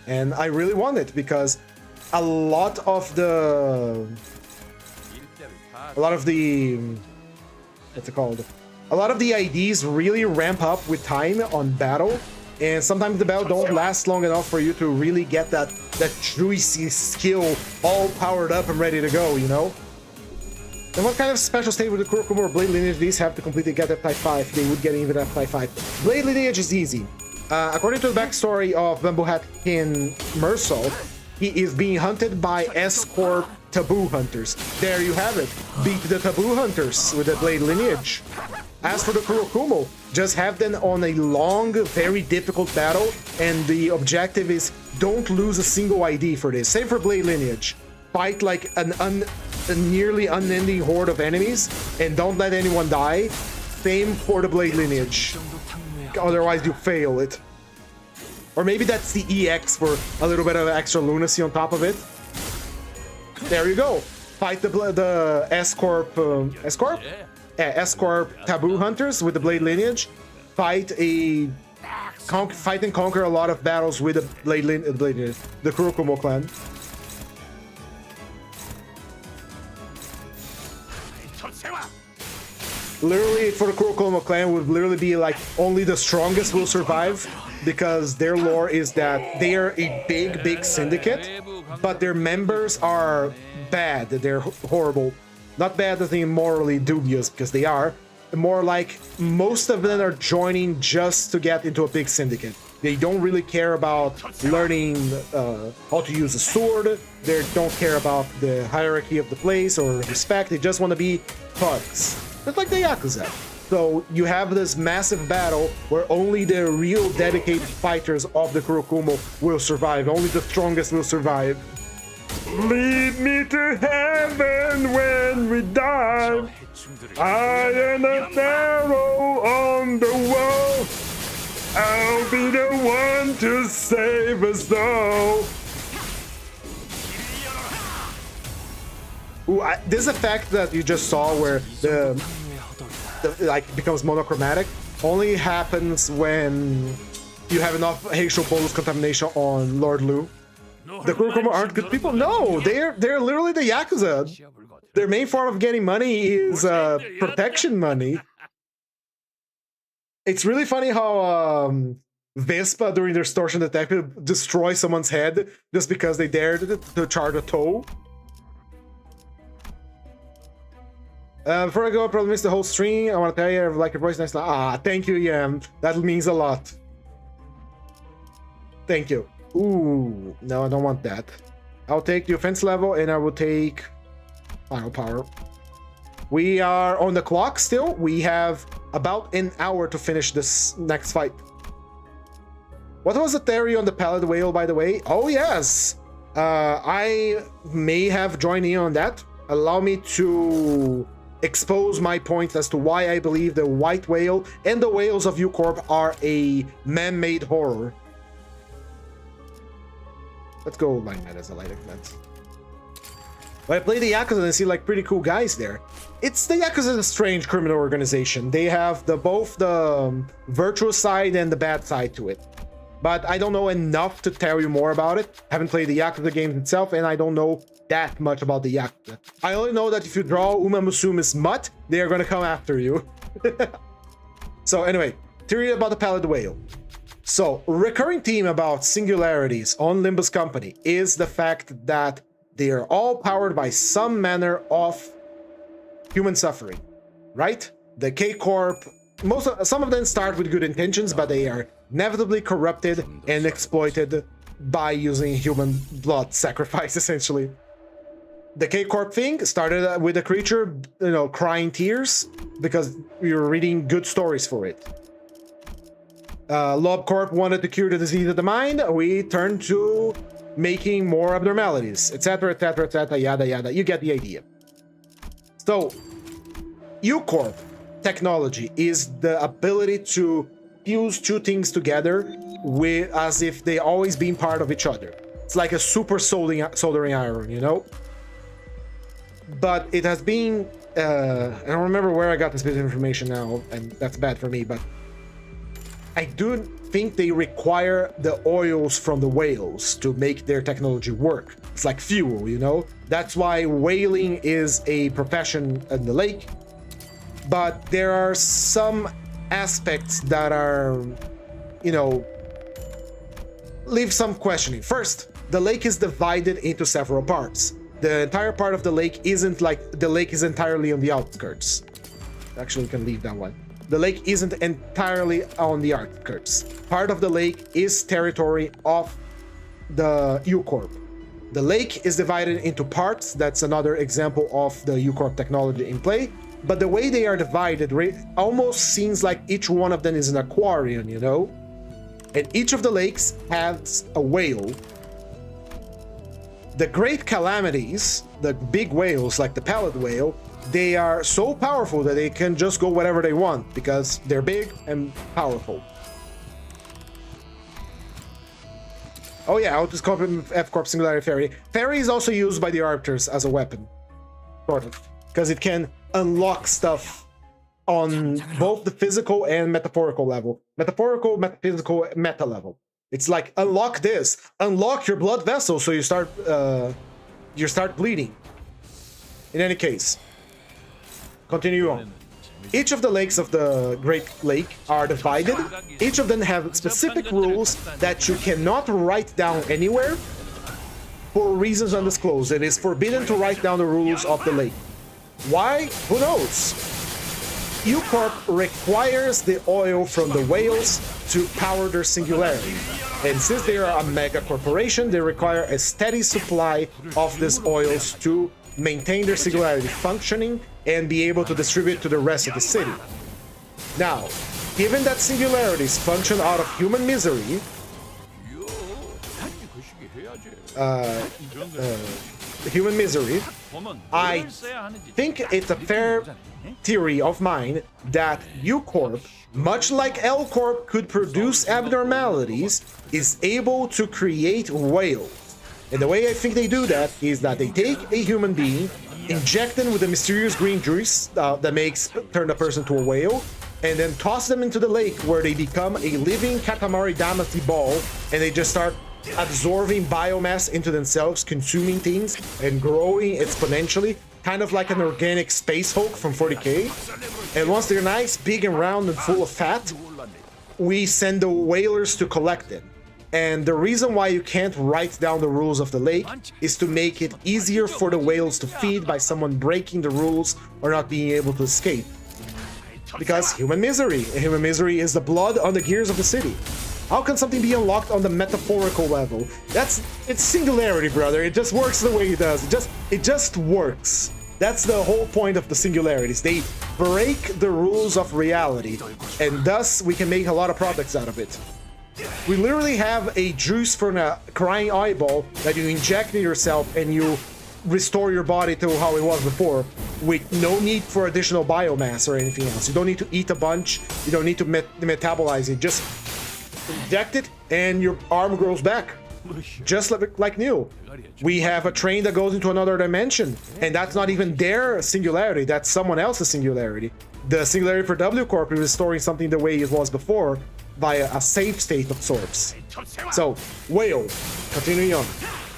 And I really want it because a lot of the what's it called? A lot of the IDs really ramp up with time on battle, and sometimes the battle don't last long enough for you to really get that juicy skill all powered up and ready to go, you know? And what kind of special state would the Kurokumo or Blade Lineage these have to completely get up type 5? They would get even up type 5. Blade Lineage is easy. According to the backstory of Bamboo Hat King Mersal, he is being hunted by S-Corp Taboo Hunters. There you have it. Beat the Taboo Hunters with the Blade Lineage. As for the Kurokumo, just have them on a long, very difficult battle, and the objective is don't lose a single ID for this. Same for Blade Lineage. Fight like a nearly unending horde of enemies, and don't let anyone die. Same for the Blade Lineage. Otherwise you fail it. Or maybe that's the EX for a little bit of extra lunacy on top of it. There you go. Fight the S-Corp... S-Corp? Yeah, S-Corp Taboo Hunters with the Blade Lineage. Fight and conquer a lot of battles with the Blade Lineage, the Kurokumo clan. Literally, for the Kurokumo clan, would literally be like only the strongest will survive, because their lore is that they are a big syndicate, but their members are bad. They're horrible. Not bad as in morally dubious, because they are. More like most of them are joining just to get into a big syndicate. They don't really care about learning how to use a sword. They don't care about the hierarchy of the place or respect. They just want to be thugs. Just like the Yakuza. So you have this massive battle where only the real dedicated fighters of the Kurokumo will survive. Only the strongest will survive. Lead me to heaven when we die. I am an arrow on the wall. I'll be the one to save us though. Ooh, this effect that you just saw where the like becomes monochromatic only happens when you have enough Heishou bonus contamination on Lord Lu. The Kurokumo aren't good people? No, they're literally the Yakuza. Their main form of getting money is protection money. It's really funny how Vespa during their extortion detective destroy someone's head just because they dared to charge a toll. Before I go, I probably missed the whole stream. I want to tell you, I like your voice nice. Thank you, Yam. That means a lot. Thank you. Ooh, no, I don't want that. I'll take the offense level, and I will take final power. We are on the clock still. We have about an hour to finish this next fight. What was the theory on the pallid whale, by the way? Oh, yes. I may have joined in on that. Allow me to expose my point as to why I believe the white whale and the whales of U-Corp are a man-made horror. Let's go like that as a light event. But I play the Yakuza and see like pretty cool guys there. It's the Yakuza, a strange criminal organization. They have both the virtuous side and the bad side to it. But I don't know enough to tell you more about it. I haven't played the Yakuza games itself, and I don't know that much about the Yakuza. I only know that if you draw Uma Musume's mutt, they are gonna come after you. So anyway, theory about the pallid whale. So, recurring theme about singularities on Limbus Company is the fact that they are all powered by some manner of human suffering. right? The K Corp, some of them start with good intentions, but they are inevitably corrupted and exploited by using human blood sacrifice, essentially. The K Corp thing started with a creature, you know, crying tears because we were reading good stories for it. Lob Corp wanted to cure the disease of the mind. We turned to making more abnormalities, etc., etc., etc., yada yada. You get the idea. So, U Corp technology is the ability to fuse two things together with as if they always been part of each other. It's like a super soldering iron, you know? But it has been I don't remember where I got this bit of information now, and that's bad for me, but I do think they require the oils from the whales to make their technology work. It's like fuel, you know? That's why whaling is a profession in the lake. But there are some aspects that are, you know, leave some questioning. First, the lake is divided into several parts. The entire part of the lake isn't like the lake is entirely on the outskirts. Actually, you can leave that one. The lake isn't entirely on the outskirts. Part of the lake is territory of the U-Corp. The lake is divided into parts. That's another example of the U-Corp technology in play. But the way they are divided almost seems like each one of them is an aquarium, you know? And each of the lakes has a whale. The great calamities, the big whales like the pallet whale, they are so powerful that they can just go wherever they want because they're big and powerful. Oh yeah, I'll just call him F-Corp Singularity Ferry. Ferry is also used by the Arbiters as a weapon, sort of, because it can unlock stuff on both the physical and metaphorical level. Metaphorical, metaphysical, meta level. It's like, unlock this, unlock your blood vessel so you start bleeding. In any case, continue on. Each of the lakes of the Great Lake are divided. Each of them have specific rules that you cannot write down anywhere for reasons undisclosed. It is forbidden to write down the rules of the lake. Why? Who knows? U-Corp requires the oil from the whales to power their singularity. And since they are a mega corporation, they require a steady supply of these oils to maintain their singularity functioning and be able to distribute to the rest of the city. Now, given that singularities function out of human misery, I think it's a fair theory of mine that U-Corp, much like L-Corp could produce abnormalities, is able to create whales. And the way I think they do that is that they take a human being, inject them with a mysterious green juice that turn a person to a whale, and then toss them into the lake where they become a living Katamari Damacy ball, and they just start absorbing biomass into themselves, consuming things, and growing exponentially, kind of like an organic space Hulk from 40k. And once they're nice, big and round and full of fat, we send the whalers to collect them. And the reason why you can't write down the rules of the lake is to make it easier for the whales to feed by someone breaking the rules or not being able to escape. Because human misery. Human misery is the blood on the gears of the city. How can something be unlocked on the metaphorical level? It's singularity, brother. It just works the way it does. It just works. That's the whole point of the singularities. They break the rules of reality, and thus we can make a lot of products out of it. We literally have a juice from a crying eyeball that you inject in yourself and you restore your body to how it was before with no need for additional biomass or anything else. You don't need to eat a bunch. You don't need to metabolize it. Just inject it and your arm grows back. Just like new. We have a train that goes into another dimension, and that's not even their singularity, that's someone else's singularity. The singularity for W Corp is restoring something the way it was before via a safe state of sorts. So, whale, continuing on.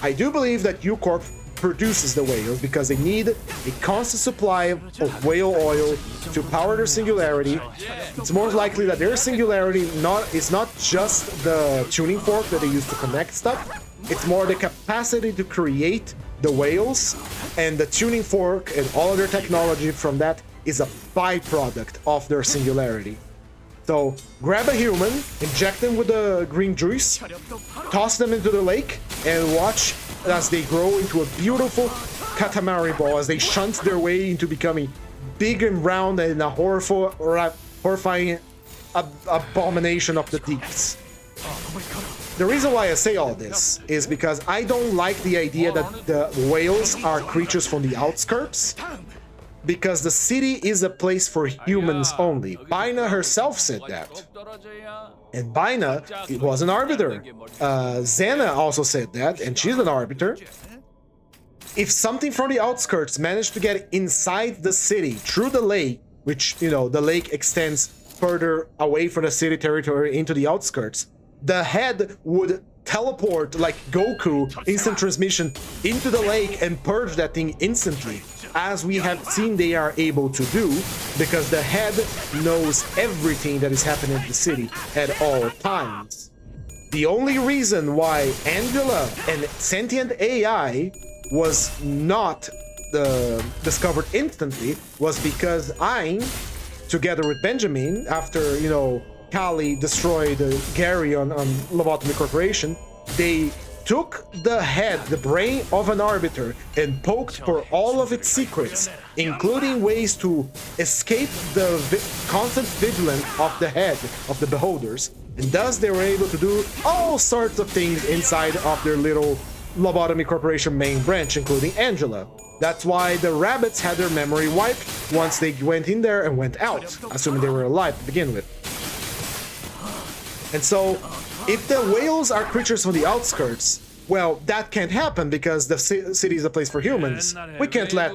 I do believe that U Corp produces the whales because they need a constant supply of whale oil to power their singularity. It's more likely that their singularity is not just the tuning fork that they use to connect stuff, it's more the capacity to create the whales, and the tuning fork and all of their technology from that is a byproduct of their singularity. So grab a human, inject them with the green juice, toss them into the lake, and watch as they grow into a beautiful Katamari ball as they shunt their way into becoming big and round and a horrifying abomination of the deeps. The reason why I say all this is because I don't like the idea that the whales are creatures from the outskirts, because the city is a place for humans only. Baina herself said that. And Baina was an arbiter. Xena also said that, and she's an arbiter. If something from the outskirts managed to get inside the city through the lake, which, you know, the lake extends further away from the city territory into the outskirts, the head would teleport like Goku, instant transmission, into the lake and purge that thing instantly, as we have seen they are able to do, because the head knows everything that is happening in the city at all times. The only reason why Angela and sentient AI was not discovered instantly was because Ayn, together with Benjamin, after, you know, Kali destroyed Gary on Lobotomy Corporation, they took the head, the brain of an arbiter, and poked for all of its secrets, including ways to escape the constant vigilance of the head of the beholders, and thus they were able to do all sorts of things inside of their little Lobotomy Corporation main branch, including Angela. That's why the rabbits had their memory wiped once they went in there and went out, assuming they were alive to begin with. And so, if the whales are creatures from the outskirts, well, that can't happen because the city is a place for humans. We can't let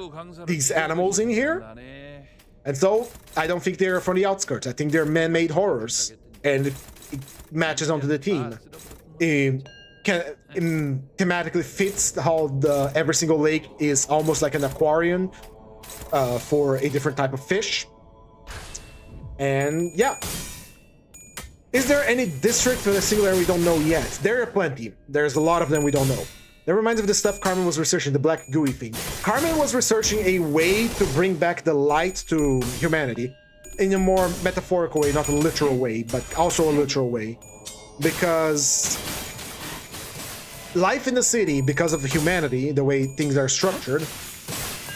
these animals in here. And so, I don't think they're from the outskirts. I think they're man-made horrors. And it matches onto the theme. Thematically fits how every single lake is almost like an aquarium for a different type of fish. And yeah. Is there any district for the singularity we don't know yet? There are plenty. There's a lot of them we don't know. That reminds me of the stuff Carmen was researching, the black gooey thing. Carmen was researching a way to bring back the light to humanity in a more metaphorical way, not a literal way, but also a literal way. Because life in the city, because of humanity, the way things are structured,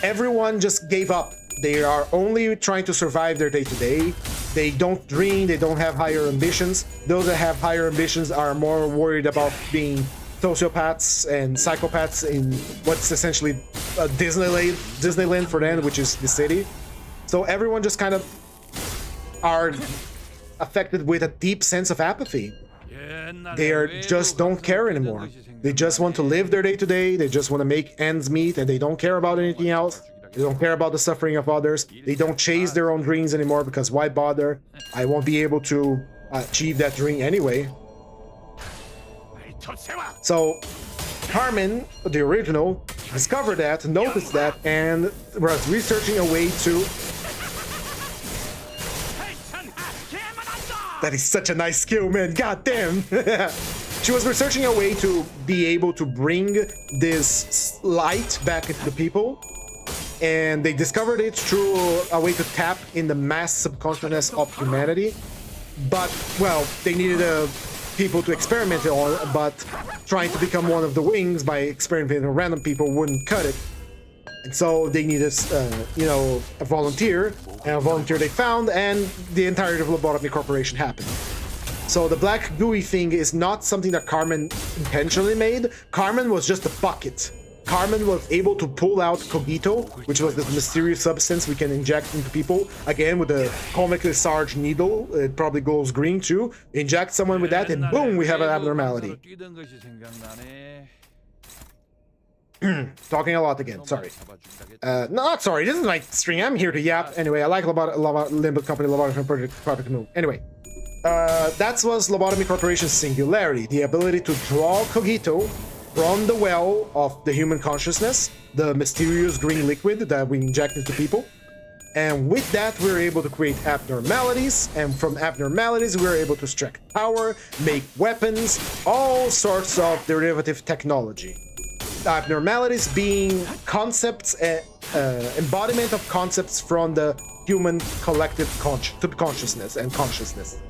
everyone just gave up. They are only trying to survive their day-to-day. They don't dream, they don't have higher ambitions. Those that have higher ambitions are more worried about being sociopaths and psychopaths in what's essentially a Disneyland for them, which is the city. So everyone just kind of are affected with a deep sense of apathy. They just don't care anymore. They just want to live their day-to-day, they just want to make ends meet, and they don't care about anything else. They don't care about the suffering of others. They don't chase their own dreams anymore, because why bother? I won't be able to achieve that dream anyway. So Carmen, the original, discovered that, noticed that, and was researching a way to... That is such a nice skill, man. God damn. She was researching a way to be able to bring this light back into the people. And they discovered it through a way to tap in the mass subconsciousness of humanity. But, well, they needed people to experiment on, but trying to become one of the wings by experimenting on random people wouldn't cut it. And so they needed, you know, a volunteer, and a volunteer they found, and the entirety of Lobotomy Corporation happened. So the black gooey thing is not something that Carmen intentionally made. Carmen was just a bucket. Carmen was able to pull out Cogito, which was this mysterious substance we can inject into people, again with a comically charged needle. It probably glows green too. Inject someone with that and boom, we have an abnormality. Talking a lot again, sorry. No, not sorry, this is my stream, I'm here to yap. Anyway, I like Limbus Company, Lobotomy Project Move. Anyway, that was Lobotomy Corporation's singularity, the ability to draw Cogito from the well of the human consciousness, the mysterious green liquid that we inject into people. And with that, we're able to create abnormalities, and from abnormalities, we're able to extract power, make weapons, all sorts of derivative technology. Abnormalities being concepts, embodiment of concepts from the human collective subconsciousness and consciousness.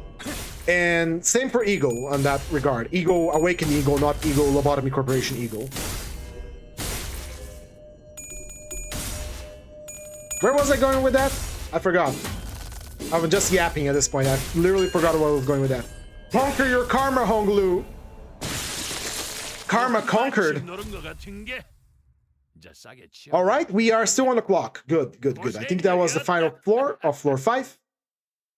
And same for Ego on that regard. Ego, Awakened Ego, not Ego, Lobotomy Corporation Ego. Where was I going with that? I forgot. I was just yapping at this point. I literally forgot where I was going with that. Conquer your karma, Honglu! Karma conquered. Alright, we are still on the clock. Good, good, good. I think that was the final floor of floor 5.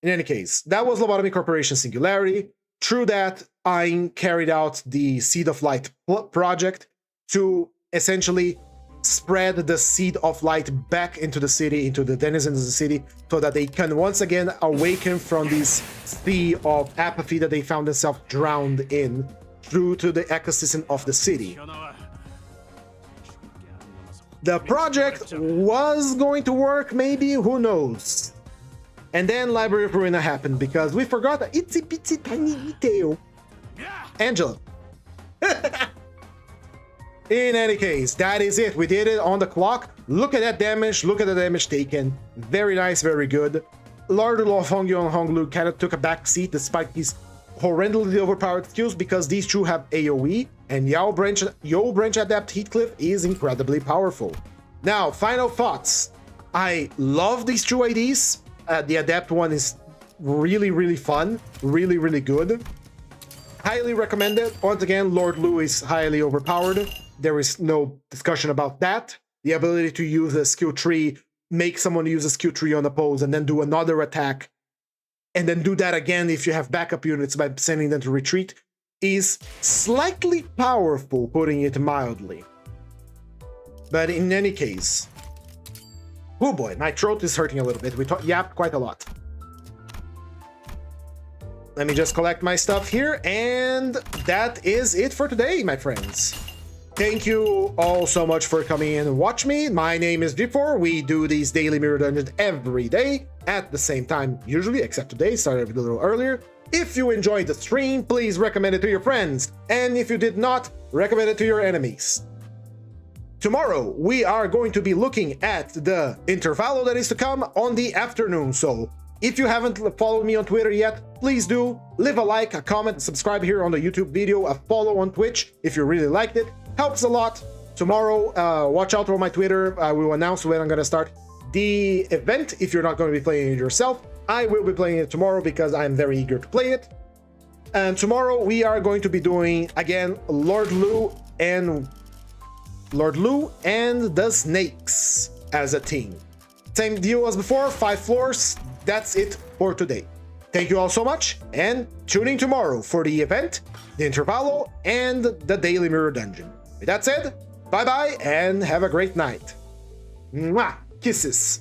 In any case, that was Lobotomy Corporation Singularity. Through that, I carried out the Seed of Light project to essentially spread the Seed of Light back into the city, into the denizens of the city, so that they can once again awaken from this sea of apathy that they found themselves drowned in through to the ecosystem of the city. The project was going to work, maybe, who knows? And then Library of Ruina happened because we forgot that itsy bitsy tiny detail. Angela. In any case, that is it. We did it on the clock. Look at that damage. Look at the damage taken. Very nice, very good. Lord of Hongyuan and Honglu kind of took a back seat despite his horrendously overpowered skills because these two have AoE, and Yo Branch Adept Heathcliff is incredibly powerful. Now, final thoughts. I love these two IDs. The Adept one is really, really fun. Really, really good. Highly recommended. Once again, Lord Lu is highly overpowered. There is no discussion about that. The ability to use a skill tree, make someone use a skill tree on a pose, and then do another attack, and then do that again if you have backup units by sending them to retreat, is slightly powerful, putting it mildly. But in any case, oh boy, my throat is hurting a little bit. We yapped quite a lot. Let me just collect my stuff here, and that is it for today, my friends. Thank you all so much for coming in and watch me. My name is V4. We do these daily mirror dungeons every day at the same time, usually, except today, started a little earlier. If you enjoyed the stream, please recommend it to your friends. And if you did not, recommend it to your enemies. Tomorrow, we are going to be looking at the intervallo that is to come on the afternoon. So if you haven't followed me on Twitter yet, please do. Leave a like, a comment, subscribe here on the YouTube video, a follow on Twitch if you really liked it. Helps a lot. Tomorrow, watch out for my Twitter. I will announce when I'm going to start the event. If you're not going to be playing it yourself, I will be playing it tomorrow because I'm very eager to play it. And tomorrow we are going to be doing, again, Lord Lu and the Snakes as a team. Same deal as before, 5 floors. That's it for today. Thank you all so much, and tune in tomorrow for the event, the intervallo, and the daily mirror dungeon. With that said, bye-bye, and have a great night. Mwah! Kisses.